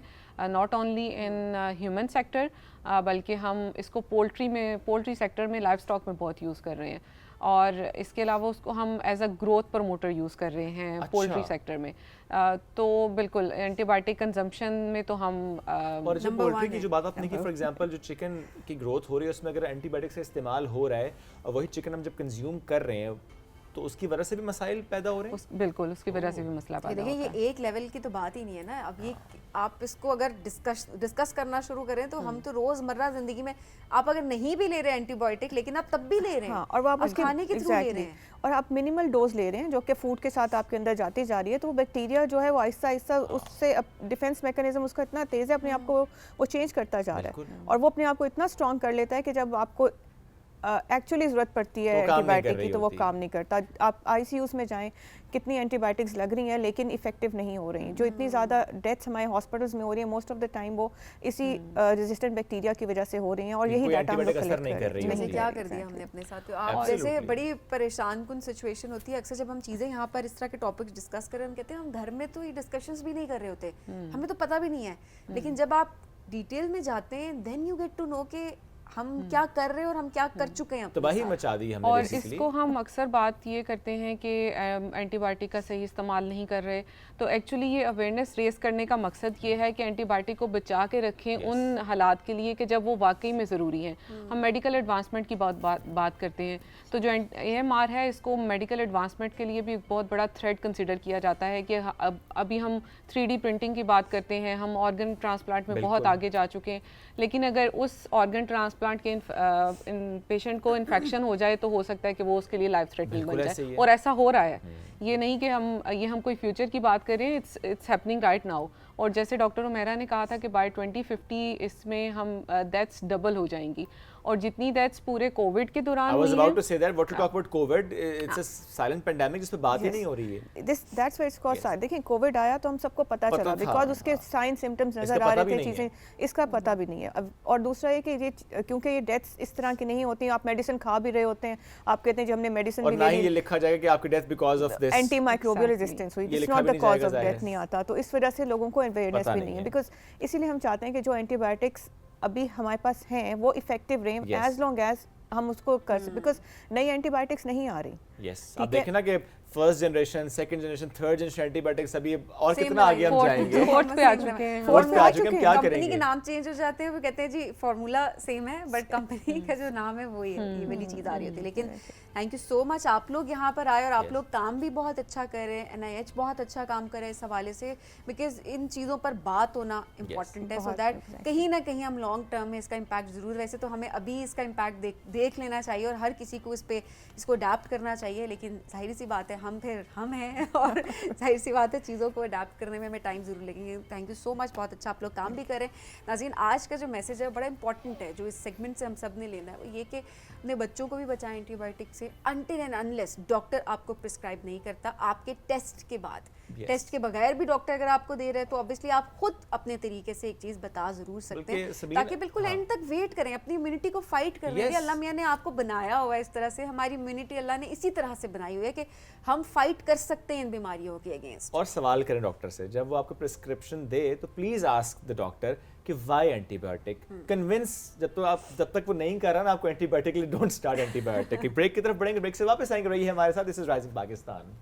Speaker 6: not only in human sector, बल्कि हम इसको पोल्ट्री सेक्टर में, लाइव स्टॉक में बहुत यूज़ कर रहे हैं। और इसके अलावा उसको हम as a growth promoter use कर रहे हैं पोल्ट्री सेक्टर में। तो बिल्कुल एंटीबायोटिक कंजम्पशन में तो हम
Speaker 2: और जब
Speaker 1: number
Speaker 2: पोल्ट्री
Speaker 1: one
Speaker 2: की
Speaker 1: है।
Speaker 2: जो बात आपने की, फॉर एग्जांपल जो चिकन की ग्रोथ हो रही है उसमें अगर एंटीबायोटिक्स का इस्तेमाल हो रहा है और वही चिकन हम जब कंज्यूम कर रहे हैं तो उसकी वजह से भी मसाइल पैदा हो रहे हैं।
Speaker 6: बिल्कुल उसकी वजह से भी मसला
Speaker 1: ये
Speaker 6: पैदा
Speaker 1: देखिए,
Speaker 6: होता है।
Speaker 1: ये एक लेवल की तो बात ही नहीं है ना। अब ये आप इसको अगर डिस्कस करना शुरू करें तो हम तो रोजमर्रा जिंदगी में, आप अगर नहीं भी ले रहे हैं एंटीबायोटिक, लेकिन आप तब भी ले रहे हैं।
Speaker 5: हाँ, और वो आप
Speaker 1: अब
Speaker 5: उसके
Speaker 1: खाने के थ्रू ले
Speaker 5: exactly,
Speaker 1: रहे हैं।
Speaker 5: और आप मिनिमल डोज ले रहे हैं जो कि फूड के साथ आपके अंदर जाती जा रही है, तो वो बैक्टीरिया जो है वो आहिस्ता आहिस्ता उससे डिफेंस मैकेनिज्म उसका इतना तेज़ है, अपने आप को वो चेंज करता जा रहा है, और वो अपने आप को इतना स्ट्रॉन्ग कर लेता है कि जब आपको एक्चुअली ज़रूरत पड़ती है
Speaker 2: वो काम नहीं कर
Speaker 5: एंटीबायोटिक
Speaker 2: रही
Speaker 5: की तो वो
Speaker 2: होती।
Speaker 5: काम नहीं करता। आप ICUs में जाएं, कितनी एंटीबायोटिक्स लग रही हैं लेकिन इफेक्टिव नहीं हो रही। जो इतनी ज़्यादा डेथ्स हमारे हॉस्पिटल्स में हो रही है, मोस्ट ऑफ द टाइम वो इसी रेजिस्टेंट बैक्टीरिया की वजह से हो रही हैं, और यही
Speaker 2: कोई
Speaker 5: डाटा हम लोग
Speaker 2: एंटीबायोटिक असर
Speaker 5: कलेक्ट
Speaker 2: नहीं
Speaker 5: कर
Speaker 2: कर
Speaker 5: रहे
Speaker 2: रही
Speaker 5: हैं।
Speaker 1: जैसे
Speaker 2: होती
Speaker 1: क्या
Speaker 2: है।
Speaker 1: कर दिया हमने अपने साथ। तो आप
Speaker 2: Absolutely.
Speaker 1: जैसे बड़ी परेशान कुन सिचुएशन होती है अक्सर जब हम चीज़ें यहाँ पर इस तरह के टॉपिक्स डिस्कस करें, हम कहते हैं हम घर में तो ये डिस्कशंस भी नहीं कर रहे होते, हमें तो पता भी नहीं है। लेकिन जब आप डिटेल में जाते हैं, then you get to know कि हम क्या कर रहे हैं और हम क्या कर चुके हैं अपने
Speaker 2: तबाही
Speaker 1: साथ।
Speaker 2: मचा दी हमने
Speaker 6: और
Speaker 2: बेसिकली।
Speaker 6: इसको हम अक्सर बात ये करते हैं कि एंटीबायोटिक का सही इस्तेमाल नहीं कर रहे, तो एक्चुअली ये अवेयरनेस रेस करने का मकसद ये है कि एंटीबायोटिक को बचा के रखें उन हालात के लिए कि जब वो वाकई में ज़रूरी हैं। हम मेडिकल एडवांसमेंट की बात करते हैं, तो जो AMR है इसको मेडिकल एडवांसमेंट के लिए भी एक बहुत बड़ा थ्रेड कंसिडर किया जाता है कि अभी हम 3D प्रिंटिंग की बात करते हैं, हम ऑर्गन ट्रांसप्लांट में बहुत आगे जा चुके हैं, लेकिन अगर उस ऑर्गन ट्रांसप्लांट के पेशेंट को इन्फेक्शन हो जाए तो हो सकता है कि वो उसके लिए लाइफ थ्रेटनिंग बन
Speaker 2: बिल्कुल ऐसे ही
Speaker 6: जाए,
Speaker 2: है।
Speaker 6: और ऐसा हो रहा है। ये नहीं कि हम कोई फ्यूचर की बात करें, इट्स हैपनिंग राइट नाउ। और जैसे डॉक्टर उमेरा ने कहा था कि बाय 2050 इसमें हम डेथ्स डबल हो जाएंगी, और जितनी डेथ्स पूरे कोविड के दौरान
Speaker 2: I was
Speaker 6: हुई
Speaker 2: about
Speaker 6: हैं,
Speaker 2: to say that what you talk about COVID, it's a silent pandemic जिस पे बात ही नहीं हो रही है।
Speaker 5: That's why it's called. देखिए कोविड आया तो हम सबको पता चला,
Speaker 2: था,
Speaker 5: बिकॉज उसके
Speaker 2: हाँ।
Speaker 5: साइन सिम्टम्स
Speaker 2: इसका
Speaker 5: नजर आ
Speaker 2: पता
Speaker 5: रहे
Speaker 2: भी
Speaker 5: थे,
Speaker 2: नहीं है।
Speaker 5: चीज़ें इसका पता भी नहीं है। और दूसरा ये कि ये क्योंकि ये डेथ्स इस तरह की नहीं होती, आप मेडिसिन खा भी रहे होते हैं, आप कहते हैं कि हमने मेडिसिन
Speaker 2: और
Speaker 5: भी
Speaker 2: ना
Speaker 5: ले
Speaker 2: ही ये
Speaker 5: ली,
Speaker 2: लिखा जाएगा कि आपकी death because of this.
Speaker 5: Anti microbial
Speaker 6: Exactly.
Speaker 5: Resistance हुई,
Speaker 2: ये
Speaker 5: इट्स
Speaker 2: लिखा
Speaker 5: नॉट
Speaker 2: भी
Speaker 5: द
Speaker 2: नहीं
Speaker 5: कॉज
Speaker 2: जाएगा,
Speaker 5: ऑफ
Speaker 2: जाहिर
Speaker 5: डेथ
Speaker 2: है।
Speaker 5: नहीं आता, तो इस वजह से लोगों को अवेयरनेस
Speaker 2: पता
Speaker 5: भी
Speaker 2: नहीं
Speaker 5: नहीं है।
Speaker 2: है।
Speaker 5: बिकॉज इसीलिए हम चाहते हैं कि जो एंटीबायोटिक्स अभी हमारे पास हैं वो इफेक्टिव रहें
Speaker 2: Yes.
Speaker 5: एज लॉन्ग एज हम उसको कर सकें, बिकॉज नई एंटीबायोटिक्स नहीं आ रही।
Speaker 2: यस,
Speaker 5: ठीक
Speaker 2: आप
Speaker 5: है।
Speaker 2: देखें ना कि first generation, second generation, third generation antibiotics अभी और
Speaker 1: Same
Speaker 2: कितना आगे हम
Speaker 6: fourth-
Speaker 2: जाएंगे।
Speaker 6: fourth पे आ चुके हैं।
Speaker 2: फोर्थ पे आ चुके हैं, हम क्या
Speaker 1: कंपनी
Speaker 2: करेंगे?
Speaker 1: के नाम चेंज हो जाते हैं, वो कहते हैं जी फॉर्मूला सेम है बट कंपनी का जो नाम है वो ये वाली चीज़ आ रही होती है। लेकिन थैंक यू सो मच, आप लोग यहाँ पर आए और आप लोग काम भी बहुत अच्छा कर रहे हैं, NIH बहुत अच्छा काम कर रहे हैं इस हवाले से, बिकॉज इन चीज़ों पर बात होना इम्पॉर्टेंट है, सो दैट कहीं ना कहीं हम लॉन्ग टर्म में इसका इम्पैक्ट ज़रूर, वैसे तो हमें अभी इसका इम्पैक्ट देख लेना चाहिए और हर किसी को इसको अडेप्ट करना चाहिए, लेकिन जाहिर सी बात है हम हैं और जाहिर सी बात है चीज़ों को अडेप्ट करने में हमें टाइम ज़रूर लगेंगे। थैंक यू सो मच, बहुत अच्छा आप लोग काम भी करें। नाज़रीन, आज का जो मैसेज है बड़ा इंपॉर्टेंट है, जो इस सेगमेंट से हम सब ने लेना है, वो ये कि अपने बच्चों को भी बचाएं एंटीबायोटिक से, अनटिल एंड अनलेस डॉक्टर आपको प्रिस्क्राइब नहीं करता, आपके टेस्ट के बाद। टेस्ट के बगैर भी डॉक्टर अगर आपको दे रहे हैं तो ऑब्वियसली आप खुद अपने तरीके से एक चीज़ बता ज़रूर सकते हैं, ताकि बिल्कुल एंड तक वेट करें, अपनी इम्यूनिटी को फाइट कर रहे हैं। अल्लाह मियाँ ने आपको बनाया हुआ है इस तरह से, हमारी इम्यूनिटी अल्लाह ने इसी तरह से बनाई हुई है कि हम फाइट कर सकते हैं इन बीमारियों के अगेंस्ट।
Speaker 2: और सवाल करें डॉक्टर से, जब वो आपको प्रिस्क्रिप्शन दे तो प्लीज आस्क द डॉक्टर कि व्हाई एंटीबायोटिक। कन्विंस जब तक वो नहीं कर रहा ना आपको एंटीबायोटिक के लिए, डोंट स्टार्ट एंटीबायोटिक। ब्रेक की तरफ बढ़ेंगे, ब्रेक से वापस आएंगे, रही है हमारे साथ। This is rising Pakistan.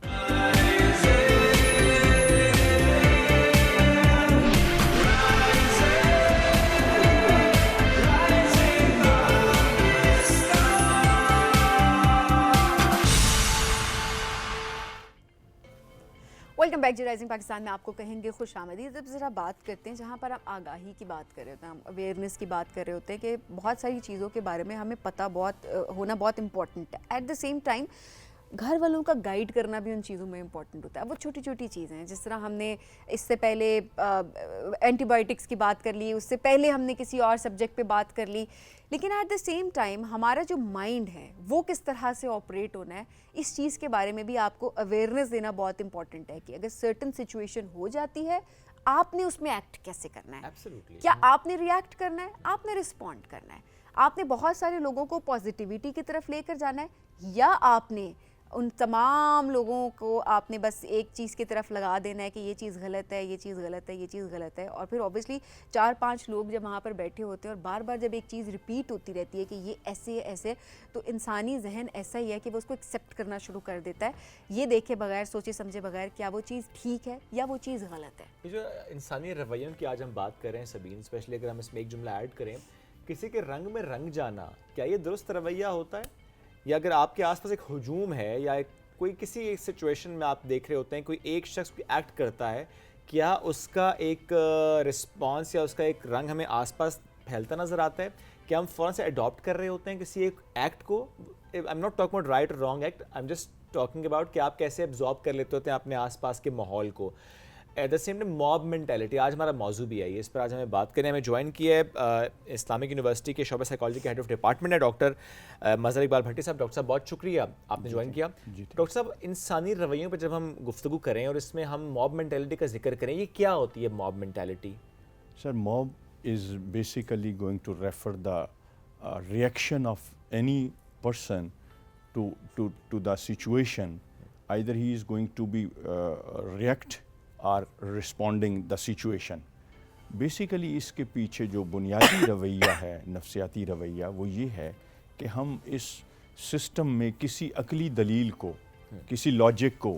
Speaker 1: Welcome back to rising Pakistan में आपको कहेंगे खुश आमदीद। अब ज़रा बात करते हैं जहाँ पर हम आगाही की बात कर रहे होते हैं, हम अवेयरनेस की बात कर रहे होते हैं कि बहुत सारी चीज़ों के बारे में हमें पता होना बहुत इंपॉर्टेंट है। एट द सेम टाइम घर वालों का गाइड करना भी उन चीज़ों में इंपॉर्टेंट होता है। वो छोटी छोटी चीज़ें हैं, जिस तरह हमने इससे पहले एंटीबायोटिक्स की बात कर ली, उससे पहले हमने किसी और सब्जेक्ट पे बात कर ली, लेकिन एट द सेम टाइम हमारा जो माइंड है वो किस तरह से ऑपरेट होना है, इस चीज़ के बारे में भी आपको अवेयरनेस देना बहुत इंपॉर्टेंट है कि अगर सर्टन सिचुएशन हो जाती है आपने उसमें एक्ट कैसे करना है।
Speaker 2: Absolutely.
Speaker 1: क्या आपने रिएक्ट करना है, आपने रिस्पॉन्ड करना है, आपने बहुत सारे लोगों को पॉजिटिविटी की तरफ लेकर जाना है, या आपने उन तमाम लोगों को आपने बस एक चीज़ की तरफ लगा देना है कि ये चीज़ गलत है, ये चीज़ गलत है, ये चीज़ गलत है। और फिर ऑब्वियसली 4-5 लोग जब वहाँ पर बैठे होते हैं और बार बार जब एक चीज़ रिपीट होती रहती है कि ये ऐसे ऐसे, तो इंसानी जहन ऐसा ही है कि वो उसको एक्सेप्ट करना शुरू कर देता है, ये देखे बगैर, सोचे समझे बगैर क्या वो चीज़ ठीक है या वो चीज़ गलत है।
Speaker 2: ये जो इंसानी रवैयों की आज हम बात कर रहे हैं सबीन, स्पेशली अगर हम इसमें एक जुमला ऐड करें, किसी के रंग में रंग जाना, क्या ये दुरुस्त रवैया होता है? या अगर आपके आसपास एक हुजूम है या कोई किसी एक सिचुएशन में आप देख रहे होते हैं कोई एक शख्स एक्ट करता है, क्या उसका एक रिस्पॉन्स या उसका एक रंग हमें आसपास फैलता नज़र आता है? क्या हम फ़ौरन से अडॉप्ट कर रहे होते हैं किसी एक एक्ट को? I am not talking about right और wrong act, I am just talking about कि आप कैसे एब्जॉर्ब कर लेते होते हैं अपने आसपास के माहौल को। At the same time mob mentality आज हमारा मौजू भी है, इस पर आज हमें बात करें। हमें ज्वाइन किया है इस्लामिक यूनिवर्सिटी के शोबा साइकोलॉजी के हेड ऑफ डिपार्टमेंट है डॉक्टर मज़हर इकबाल भट्टी साहब। डॉक्टर साहब बहुत शुक्रिया आपने ज्वाइन किया। डॉक्टर साहब, इंसानी रवैयों पर जब हम गुफ्तगू करें और इसमें हम मॉब मेंटालिटी का जिक्र करें, ये क्या होती है mob mentality?
Speaker 7: Sir, mob is basically going to refer the reaction of any person to the situation. Either he is going to be react or responding the situation. Basically इसके पीछे जो बुनियादी रवैया है, नफ्सियाती रवैया, वो ये है कि हम इस सिस्टम में किसी अकली दलील को, किसी लॉजिक को,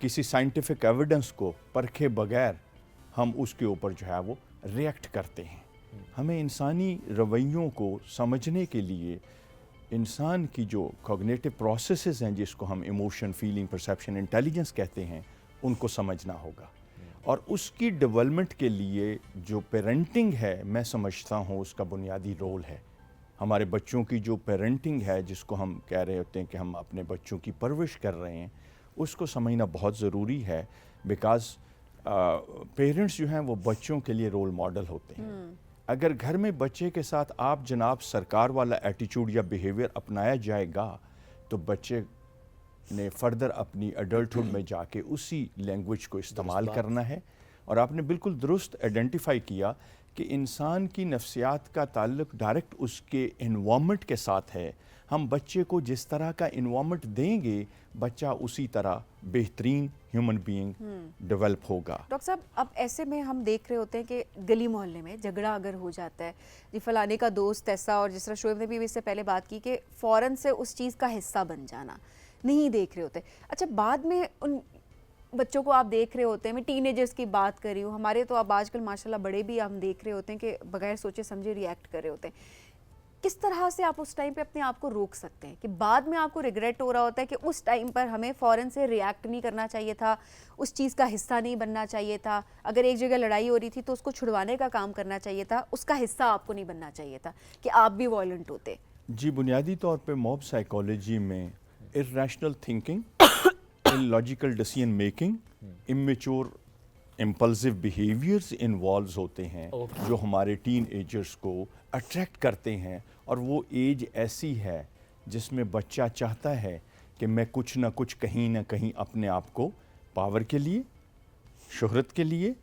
Speaker 7: किसी साइंटिफिक एविडेंस को परखे बगैर हम उसके ऊपर जो है वो रिएक्ट करते हैं। हमें इंसानी रवैयों को समझने के लिए इंसान की जो कॉग्निटिव प्रोसेसेस हैं, जिसको हम इमोशन, फीलिंग, परसेप्शन, इंटेलिजेंस कहते हैं, उनको समझना होगा। और उसकी डेवलपमेंट के लिए जो पेरेंटिंग है, मैं समझता हूँ उसका बुनियादी रोल है। हमारे बच्चों की जो पेरेंटिंग है, जिसको हम कह रहे होते हैं कि हम अपने बच्चों की परवरिश कर रहे हैं, उसको समझना बहुत ज़रूरी है। बिकॉज़ पेरेंट्स जो हैं वो बच्चों के लिए रोल मॉडल होते हैं। अगर घर में बच्चे के साथ आप जनाब सरकार वाला एटीट्यूड या बिहेवियर अपनाया जाएगा, तो बच्चे ने फर्दर अपनी अडल्टहुड में जाके उसी लैंग्वेज को इस्तेमाल करना है। और आपने बिल्कुल दुरुस्त आइडेंटिफाई किया कि इंसान की नफ्सियात का ताल्लुक डायरेक्ट उसके इन्वायरमेंट के साथ है। हम बच्चे को जिस तरह का इन्वायरमेंट देंगे, बच्चा उसी तरह बेहतरीन ह्यूमन बीइंग डेवलप होगा।
Speaker 1: डॉक्टर साहब, अब ऐसे में हम देख रहे होते हैं कि गली मोहल्ले में झगड़ा अगर हो जाता है, जी फलाने का दोस्त ऐसा, और जिस तरह शोएब ने भी इससे पहले बात की कि फ़ौरन से उस चीज़ का हिस्सा बन जाना, नहीं देख रहे होते। अच्छा, बाद में उन बच्चों को आप देख रहे होते हैं, मैं टीनेजर्स की बात कर रही हूँ, हमारे तो अब आजकल माशाल्लाह बड़े भी हम देख रहे होते हैं कि बगैर सोचे समझे रिएक्ट कर रहे होते हैं। किस तरह से आप उस टाइम पे अपने आप को रोक सकते हैं कि बाद में आपको रिग्रेट हो रहा होता है कि उस टाइम पर हमें फ़ौरन से रिएक्ट नहीं करना चाहिए था, उस चीज़ का हिस्सा नहीं बनना चाहिए था, अगर एक जगह लड़ाई हो रही थी तो उसको छुड़वाने का काम करना चाहिए था, उसका हिस्सा आपको नहीं बनना चाहिए था कि आप भी वायलेंट होते?
Speaker 7: जी, बुनियादी तौर पे मॉब साइकोलॉजी में irrational thinking, illogical decision making, immature impulsive behaviours involve होते हैं, जो हमारे टीन एजर्स को अट्रैक्ट करते हैं। और वो एज ऐसी है जिसमें बच्चा चाहता है कि मैं कुछ ना कुछ कहीं ना कहीं अपने आप को पावर के लिए, शोहरत के लिए,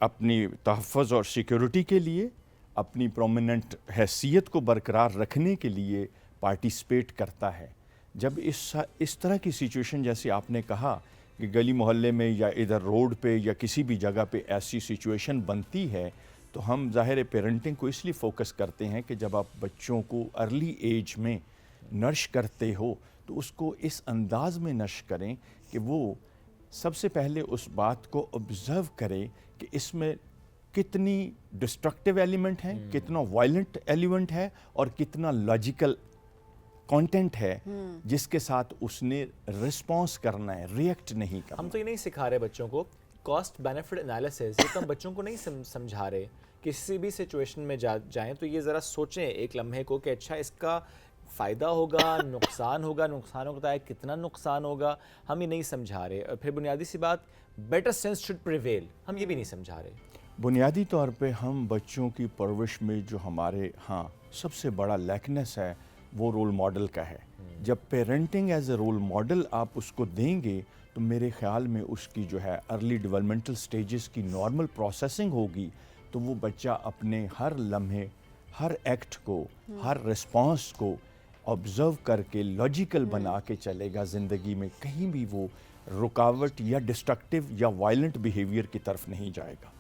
Speaker 7: अपनी तहफ़्फ़ुज़ और सिक्योरिटी के लिए, अपनी प्रोमिनेंट हैसियत को बरकरार रखने के लिए पार्टिसिपेट करता है। जब इस तरह की सिचुएशन, जैसे आपने कहा कि गली मोहल्ले में या इधर रोड पे या किसी भी जगह पे ऐसी सिचुएशन बनती है, तो हम ज़ाहिर पेरेंटिंग को इसलिए फोकस करते हैं कि जब आप बच्चों को अर्ली एज में नर्श करते हो, तो उसको इस अंदाज में नर्श करें कि वो सबसे पहले उस बात को ऑब्ज़र्व करें कि इसमें कितनी डिस्ट्रक्टिव एलिमेंट है, कितना वायलेंट एलिमेंट है और कितना लॉजिकल कंटेंट है जिसके साथ उसने रिस्पॉन्स करना है, रिएक्ट नहीं करना।
Speaker 2: हम तो ये नहीं सिखा रहे बच्चों को कॉस्ट बेनिफिट एनालिसिस, ये तो हम बच्चों को नहीं समझा रहे। किसी भी सिचुएशन में जाएं तो ये ज़रा सोचें एक लम्हे को कि अच्छा इसका फ़ायदा होगा, नुकसान होगा तो है कितना नुकसान होगा, हम ये नहीं समझा रहे। और फिर बुनियादी सी बात, बेटर सेंस शुड प्रिवेल, हम ये भी नहीं समझा रहे।
Speaker 7: बुनियादी तौर पे हम बच्चों की परवरिश में जो हमारे यहाँ सबसे बड़ा लैकनेस है वो रोल मॉडल का है। जब parenting as a role model आप उसको देंगे तो मेरे ख्याल में उसकी जो है अर्ली डेवलपमेंटल स्टेजेस की नॉर्मल प्रोसेसिंग होगी, तो वो बच्चा अपने हर लम्हे, हर एक्ट को, हर रिस्पॉन्स को ऑब्ज़र्व करके लॉजिकल बना के चलेगा ज़िंदगी में। कहीं भी वो रुकावट या डिस्ट्रक्टिव या वायलेंट बिहेवियर की तरफ नहीं जाएगा।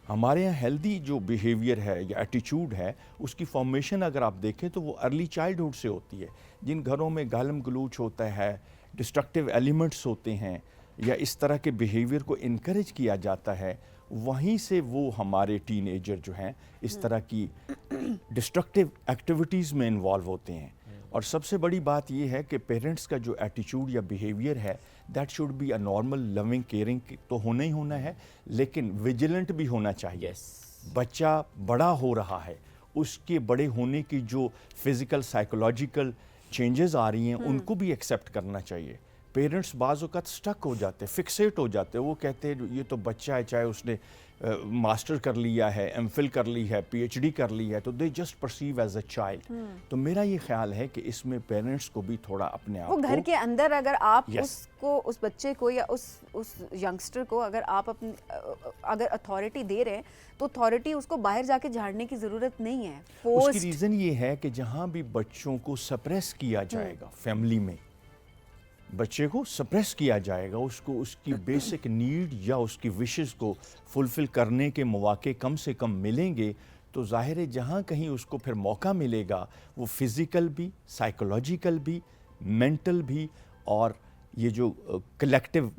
Speaker 7: हमारे यहाँ हेल्दी जो बिहेवियर है या एटीट्यूड है उसकी फॉर्मेशन अगर आप देखें तो वो अर्ली चाइल्डहुड से होती है। जिन घरों में गालम गलूच होता है, डिस्ट्रक्टिव एलिमेंट्स होते हैं या इस तरह के बिहेवियर को इनकरेज किया जाता है, वहीं से वो हमारे टीनेजर जो हैं इस तरह की डिस्ट्रक्टिव एक्टिविटीज़ में इन्वॉल्व होते हैं। और सबसे बड़ी बात ये है कि पेरेंट्स का जो एटीट्यूड या बिहेवियर है that should be a normal loving caring तो होना ही होना है, लेकिन विजिलेंट भी होना चाहिए। बच्चा बड़ा हो रहा है, उसके बड़े होने की जो फिज़िकल साइकोलॉजिकल चेंजेस आ रही हैं उनको भी एक्सेप्ट करना चाहिए। पेरेंट्स बाज़ औक़ात स्टक हो जाते, फिक्सेट हो जाते, वो कहते हैं ये तो बच्चा है, चाहे उसने मास्टर कर लिया है, एमफिल कर ली है, पीएचडी कर ली है, तो they just perceive as a child. तो मेरा ये ख्याल है कि इसमें पेरेंट्स को भी थोड़ा अपने आप
Speaker 1: वो घर के अंदर अगर आप
Speaker 7: Yes.
Speaker 1: उसको, उस बच्चे को या उस यंगस्टर को अगर आप अपनी अगर अथॉरिटी दे रहे हैं तो अथॉरिटी उसको बाहर जाके झाड़ने की ज़रूरत नहीं है।
Speaker 7: उसकी रीज़न ये है कि जहाँ भी बच्चों को सप्रेस किया जाएगा, फैमिली में बच्चे को सप्रेस किया जाएगा, उसको उसकी बेसिक नीड या उसकी विशेस को फुलफ़िल करने के मौके कम से कम मिलेंगे, तो ज़ाहिर है जहाँ कहीं उसको फिर मौका मिलेगा वो फिज़िकल भी, साइकोलॉजिकल भी, मेंटल भी, और ये जो कलेक्टिव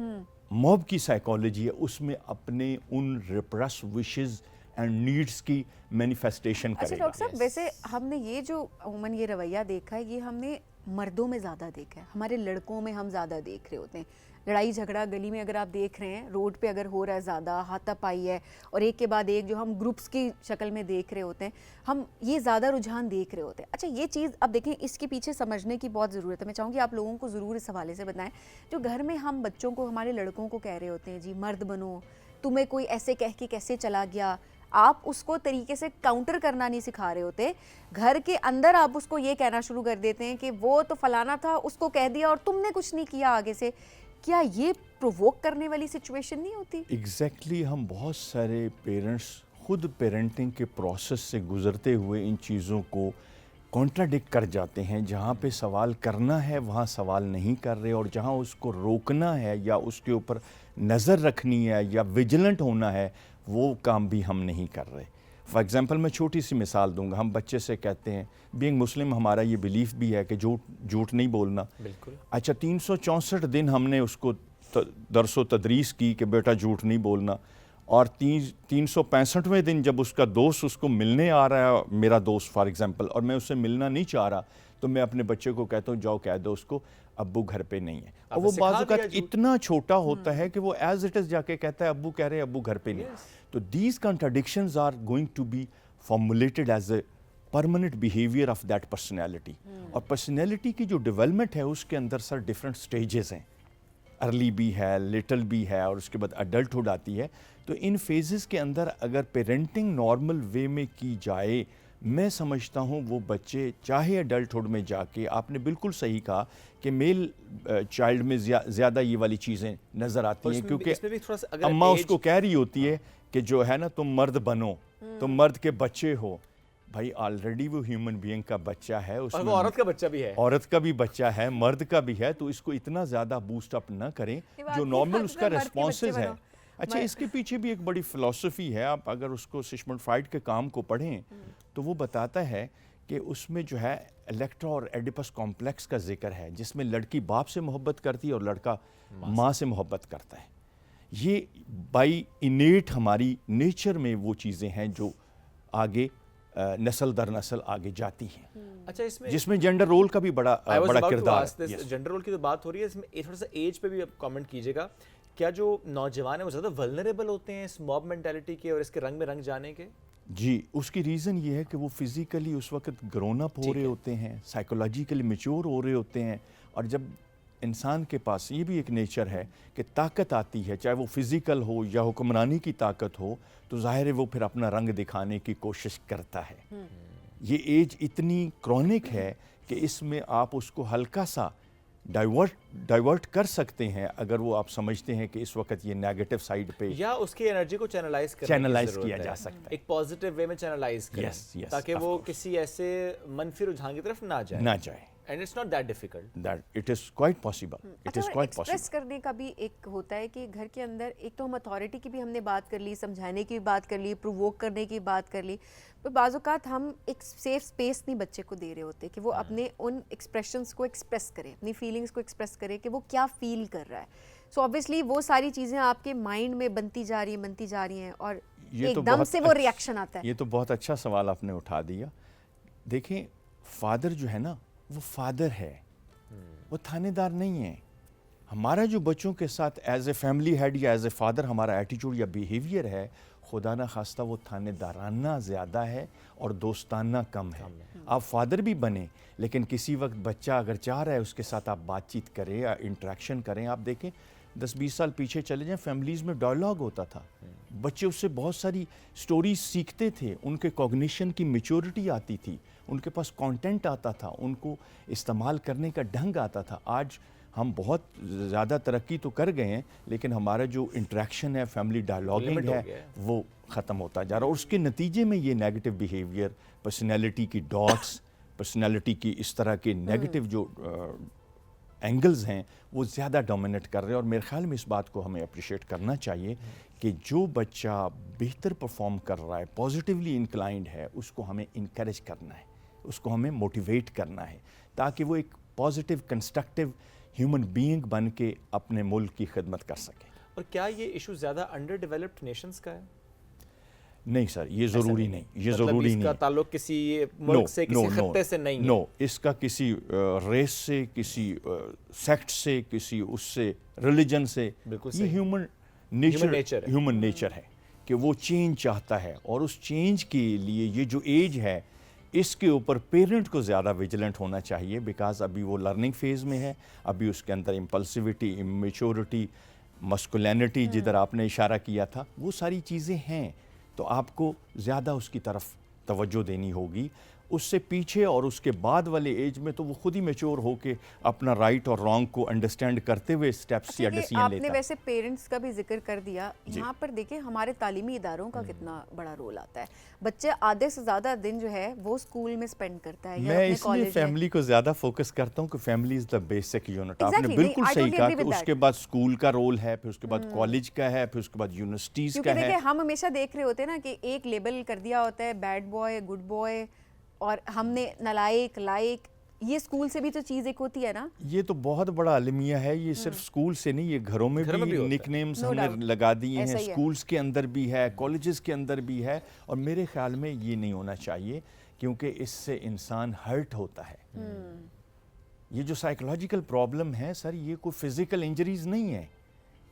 Speaker 7: मॉब की साइकोलॉजी है उसमें अपने उन रिप्रेस विशेस एंड नीड्स की मैनिफेस्टेशन
Speaker 1: अच्छा
Speaker 7: करेगा।
Speaker 1: डॉक्टर साहब, वैसे हमने ये जो अमूमन ये रवैया देखा है, ये हमने मर्दों में ज़्यादा देखा है, हमारे लड़कों में हम ज़्यादा देख रहे होते हैं। लड़ाई झगड़ा गली में अगर आप देख रहे हैं, रोड पे अगर हो रहा है ज़्यादा, हाथापाई है और एक के बाद एक जो हम ग्रुप्स की शक्ल में देख रहे होते हैं, हम ये ज़्यादा रुझान देख रहे होते हैं। अच्छा, ये चीज़ अब देखें, इसके पीछे समझने की बहुत ज़रूरत है। मैं चाहूँगी आप लोगों को ज़रूर इस हवाले से बताएं, जो घर में हम बच्चों को, हमारे लड़कों को कह रहे होते हैं जी मर्द बनो, तुम्हें कोई ऐसे कह के कैसे चला गया, आप उसको तरीके से काउंटर करना नहीं सिखा रहे होते। घर के अंदर आप उसको ये कहना शुरू कर देते हैं कि वो तो फलाना था, उसको कह दिया और तुमने कुछ नहीं किया आगे से। क्या ये प्रोवोक करने वाली सिचुएशन नहीं होती?
Speaker 7: एग्जैक्टली हम बहुत सारे पेरेंट्स खुद पेरेंटिंग के प्रोसेस से गुजरते हुए इन चीज़ों को कॉन्ट्राडिक्ट कर जाते हैं। जहाँ पे सवाल करना है वहाँ सवाल नहीं कर रहे, और जहाँ उसको रोकना है या उसके ऊपर नज़र रखनी है या विजिलेंट होना है वो काम भी हम नहीं कर रहे। फॉर एग्ज़ाम्पल मैं छोटी सी मिसाल दूंगा, हम बच्चे से कहते हैं, बीइंग मुस्लिम हमारा ये बिलीफ भी है कि झूठ नहीं बोलना।
Speaker 2: बिल्कुल।
Speaker 7: अच्छा, 364 दिन हमने उसको दरसो तदरीस की कि बेटा झूठ नहीं बोलना, और 365वें दिन जब उसका दोस्त उसको मिलने आ रहा है, मेरा दोस्त फॉर एग्ज़ाम्पल, और मैं उससे मिलना नहीं चाह रहा, तो मैं अपने बच्चे को कहता हूँ जाओ कह दो उसको अब्बू घर पे नहीं है। और वो बाज़ औक़ात इतना छोटा होता है कि वो एज इट इज़ जाके कहता है अब्बू कह रहे हैं अब्बू घर पे नहीं। तो these contradictions are going to be formulated as a permanent behaviour of that personality. और पर्सनैलिटी की जो डेवलपमेंट है उसके अंदर सर डिफरेंट स्टेजेस हैं, अर्ली भी है, लिटिल भी है, और उसके बाद अडल्टहुड आती है। तो इन फेजेस के अंदर अगर पेरेंटिंग नॉर्मल वे में की जाए, मैं समझता हूँ वो बच्चे चाहे अडल्टहुड में जाके, आपने बिल्कुल सही कहा कि मेल चाइल्ड में ज़्यादा ये वाली चीज़ें नज़र आती हैं, क्योंकि अम्मा उसको कह रही होती है कि जो है ना तुम मर्द बनो, तुम मर्द के बच्चे हो। भाई ऑलरेडी वो ह्यूमन बीइंग का बच्चा है, उसमें
Speaker 2: वो औरत का बच्चा भी है,
Speaker 7: औरत का भी बच्चा है, मर्द का भी है, तो इसको इतना ज़्यादा बूस्ट अप ना करें जो नॉर्मल उसका रिस्पॉन्सेज है। अच्छा, इसके पीछे भी एक बड़ी फ़िलॉसफी है। आप अगर उसको सिगमंड फ्रॉइड के काम को पढ़ें तो वो बताता है कि उसमें जो है इलेक्ट्रा और एडिपस कॉम्प्लेक्स का जिक्र है, जिसमें लड़की बाप से मोहब्बत करती है और लड़का माँ से मोहब्बत करता है। ये बाई इनेट हमारी नेचर में वो चीज़ें हैं जो आगे नस्ल दर नस्ल आगे जाती हैं,
Speaker 2: अच्छा इसमें
Speaker 7: जिसमें जेंडर रोल का भी बड़ा किरदार है।
Speaker 2: जेंडर रोल की तो बात हो रही है, इसमें थोड़ा सा एज पे भी कमेंट कीजिएगा। क्या जो नौजवान है वो ज़्यादा वल्नरेबल होते हैं इस मॉब मेंटालिटी के और इसके रंग में रंग जाने के?
Speaker 7: जी, उसकी रीज़न ये है कि वो फिज़िकली उस वक्त ग्रोन अप हो रहे होते हैं, साइकोलॉजिकली मैच्योर हो रहे होते हैं, और जब इंसान के पास ये भी एक नेचर है कि ताकत आती है, चाहे वो फिज़िकल हो या हुक्मरानी की ताकत हो, तो ज़ाहिर है वो फिर अपना रंग दिखाने की कोशिश करता है। ये एज इतनी क्रॉनिक है कि इसमें आप उसको हल्का सा डाइवर्ट कर सकते हैं अगर वो आप समझते हैं कि इस वक्त ये नेगेटिव साइड पे,
Speaker 2: या उसकी एनर्जी को चैनलाइज
Speaker 7: किया जा सकता है,
Speaker 2: एक पॉजिटिव वे में चैनलाइज करें,
Speaker 7: yes,
Speaker 2: ताकि वो किसी ऐसे मनफी रुझान की तरफ ना जाए। And it's not that difficult,
Speaker 7: that it is quite possible, it is quite
Speaker 1: express
Speaker 7: possible.
Speaker 1: करने का भी एक होता है कि घर के अंदर एक तो हम अथॉरिटी की भी हमने बात कर ली, समझाने की भी बात कर ली, प्रोवोक करने की बात कर ली, पर बाज़ औक़ात हम एक सेफ स्पेस नहीं बच्चे को दे रहे होते कि वो अपने उन एक्सप्रेशंस को एक्सप्रेस करे, अपनी फीलिंग्स को एक्सप्रेस करे कि वो क्या फील कर रहा है। सो ऑब्वियसली वो सारी चीज़ें आपके माइंड में बनती जा रही हैं और एकदम से वो रिएक्शन आता है।
Speaker 7: ये तो बहुत अच्छा सवाल आपने उठा दिया। देखें, फादर जो है ना, वो फादर है, वो थानेदार नहीं है। हमारा जो बच्चों के साथ एज ए फैमिली हेड या एज ए फादर हमारा एटीट्यूड या बिहेवियर है, खुदा ना खास्ता वो थानेदाराना ज़्यादा है और दोस्ताना कम है। आप फादर भी बने, लेकिन किसी वक्त बच्चा अगर चाह रहा है उसके साथ आप बातचीत करें या इंटरेक्शन करें। आप देखें 10-20 साल पीछे चले जाएं, फैमिलीज़ में डायलॉग होता था, बच्चे उससे बहुत सारी स्टोरीज सीखते थे, उनके कॉग्निशन की मैच्योरिटी आती थी, उनके पास कंटेंट आता था, उनको इस्तेमाल करने का ढंग आता था। आज हम बहुत ज़्यादा तरक्की तो कर गए हैं, लेकिन हमारा जो इंटरेक्शन है, फैमिली डायलॉगिंग है, वो ख़त्म होता जा रहा है, और उसके नतीजे में ये नेगेटिव बिहेवियर, पर्सनैलिटी की डॉट्स, पर्सनैलिटी की इस तरह के नेगेटिव जो एंगल्स हैं वो ज़्यादा डोमिनेट कर रहे हैं। और मेरे ख्याल में इस बात को हमें अप्रिशिएट करना चाहिए कि जो बच्चा बेहतर परफॉर्म कर रहा है, पॉजिटिवली इंक्लाइंड है, उसको हमें इनकरेज करना है, उसको हमें मोटिवेट करना है, ताकि वो एक पॉजिटिव कंस्ट्रक्टिव ह्यूमन बीइंग बन के अपने मुल्क की खिदमत कर सके।
Speaker 2: और क्या ये इशू ज़्यादा अंडर डेवलप्ड नेशंस का है?
Speaker 7: नहीं सर, ये ज़रूरी नहीं, ये
Speaker 2: मतलब
Speaker 7: ज़रूरी
Speaker 2: इसका
Speaker 7: नहीं।
Speaker 2: ताल्लुक किसी मुल्क से, किसी खत्ते से नहीं है।
Speaker 7: नो, इसका किसी रेस से, किसी सेक्ट से, किसी उससे रिलीजन से, ये ह्यूमन नेचर है कि वो चेंज चाहता है, और उस चेंज के लिए ये जो एज है इसके ऊपर पेरेंट को ज़्यादा विजिलेंट होना चाहिए, बिकॉज अभी वो लर्निंग फेज़ में है, अभी उसके अंदर इम्पल्सिविटी, इमेच्योरिटी, मस्कुलिनिटी जिधर आपने इशारा किया था, वो सारी चीज़ें हैं। तो आपको ज़्यादा उसकी तरफ तवज्जो देनी होगी। उससे पीछे और उसके बाद वाले एज में तो वो खुद ही मैच्योर होके अपना राइट और रॉन्ग को अंडरस्टैंड करते हुए स्टेप्स या डिसीजन लेता है।
Speaker 1: आपने वैसे पेरेंट्स का भी जिक्र कर दिया, यहाँ पर देखिए हमारे तालीमी इदारों का कितना बड़ा रोल आता है। बच्चे आधे से ज़्यादा दिन जो है वो स्कूल में स्पेंड करता है,
Speaker 7: मैं इसलिए फैमिली को ज़्यादा फोकस करता हूँ कि family is the basic unit. आपने बिल्कुल सही कहा कि उसके बाद स्कूल का रोल है, फिर उसके बाद कॉलेज का है, फिर उसके बाद यूनिवर्सिटीज़ का है।
Speaker 1: हम हमेशा देख रहे होते हैं ना कि एक लेबल कर दिया होता है, बैड बॉय, गुड बॉय, और हमने नालायक, लायक, ये स्कूल से भी तो चीज़ एक होती है ना।
Speaker 7: ये तो बहुत बड़ा अलमिया है, ये सिर्फ स्कूल से नहीं, ये घरों में भी निकनेम्स हमने लगा दिए हैं, स्कूल्स के अंदर भी है, कॉलेजेस के अंदर भी है, और मेरे ख्याल में ये नहीं होना चाहिए, क्योंकि इससे इंसान हर्ट होता है। ये जो साइकोलॉजिकल प्रॉब्लम है सर, ये कोई फिजिकल इंजरीज नहीं है,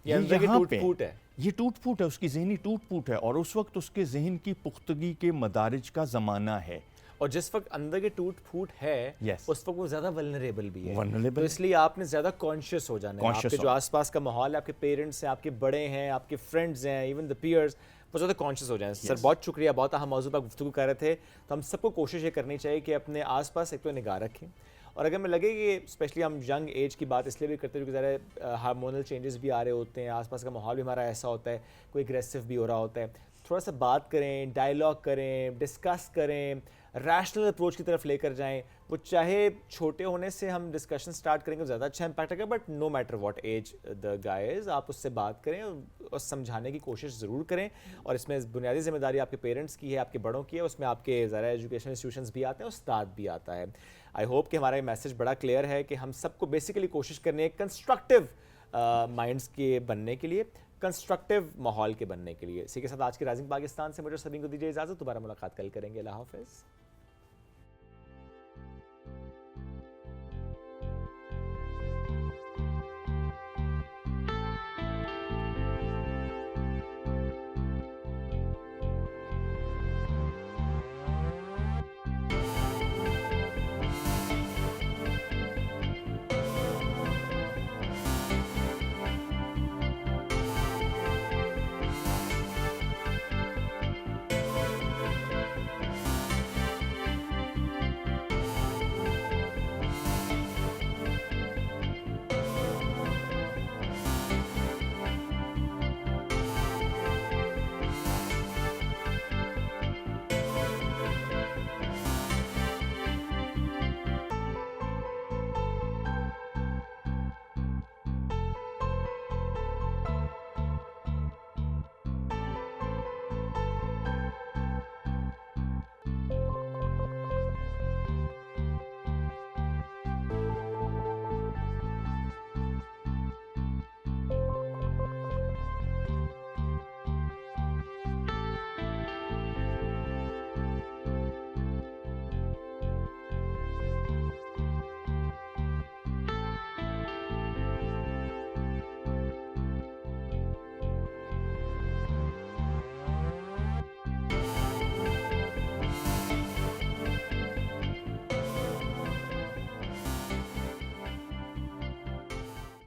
Speaker 7: ये टूट-फूट है, ये टूट-फूट है, उसकी ज़हनी टूट-फूट है, और उस वक्त उसके जहन की पुख्तगी के मदारिज का ज़माना है।
Speaker 2: और जिस वक्त अंदर के टूट-फूट है, उस वक्त वो ज़्यादा वल्नरेबल भी है, तो इसलिए आपने ज़्यादा कॉन्शियस हो जाना है। आपके जो आसपास का माहौल है, आपके पेरेंट्स हैं, आपके बड़े हैं, आपके फ्रेंड्स हैं, इवन द पीयर्स, वो ज़्यादा कॉन्शियस हो जाए। सर बहुत शुक्रिया, बहुत अहम मौजू पर गुफ्तगू कर रहे थे। तो हम सबको कोशिश ये करनी चाहिए कि अपने आसपास एक तो निगाह रखें, और अगर मैं लगे कि स्पेशली हम यंग एज की बात इसलिए भी करते हैं क्योंकि ज़रा हार्मोनल चेंजेस भी आ रहे होते हैं, आसपास का माहौल भी हमारा ऐसा होता है, कोई एग्रेसिव भी हो रहा होता है, थोड़ा सा बात करें, डायलॉग करें, डिस्कस करें, रैशनल अप्रोच की तरफ लेकर जाएं। वो चाहे छोटे होने से हम डिस्कशन स्टार्ट करेंगे तो ज़्यादा अच्छा इम्पैक्ट आएगा, but no matter what age the guy is, आप उससे बात करें और समझाने की कोशिश ज़रूर करें। और इसमें बुनियादी जिम्मेदारी आपके पेरेंट्स की है, आपके बड़ों की है, उसमें आपके ज़रा एजुकेशन इंस्टीट्यूशंस भी आते हैं, उस्ताद भी आता है। आई होप कि हमारा ये मैसेज बड़ा क्लियर है कि हम सबको बेसिकली कोशिश करनी है कंस्ट्रक्टिव माइंड्स के बनने के लिए, कंस्ट्रक्टिव माहौल के बनने के लिए। इसी के साथ आज की राइजिंग पाकिस्तान से मुझे सभी को दीजिए इजाजत, दोबारा मुलाकात कल करेंगे। अल्लाह हाफिज़।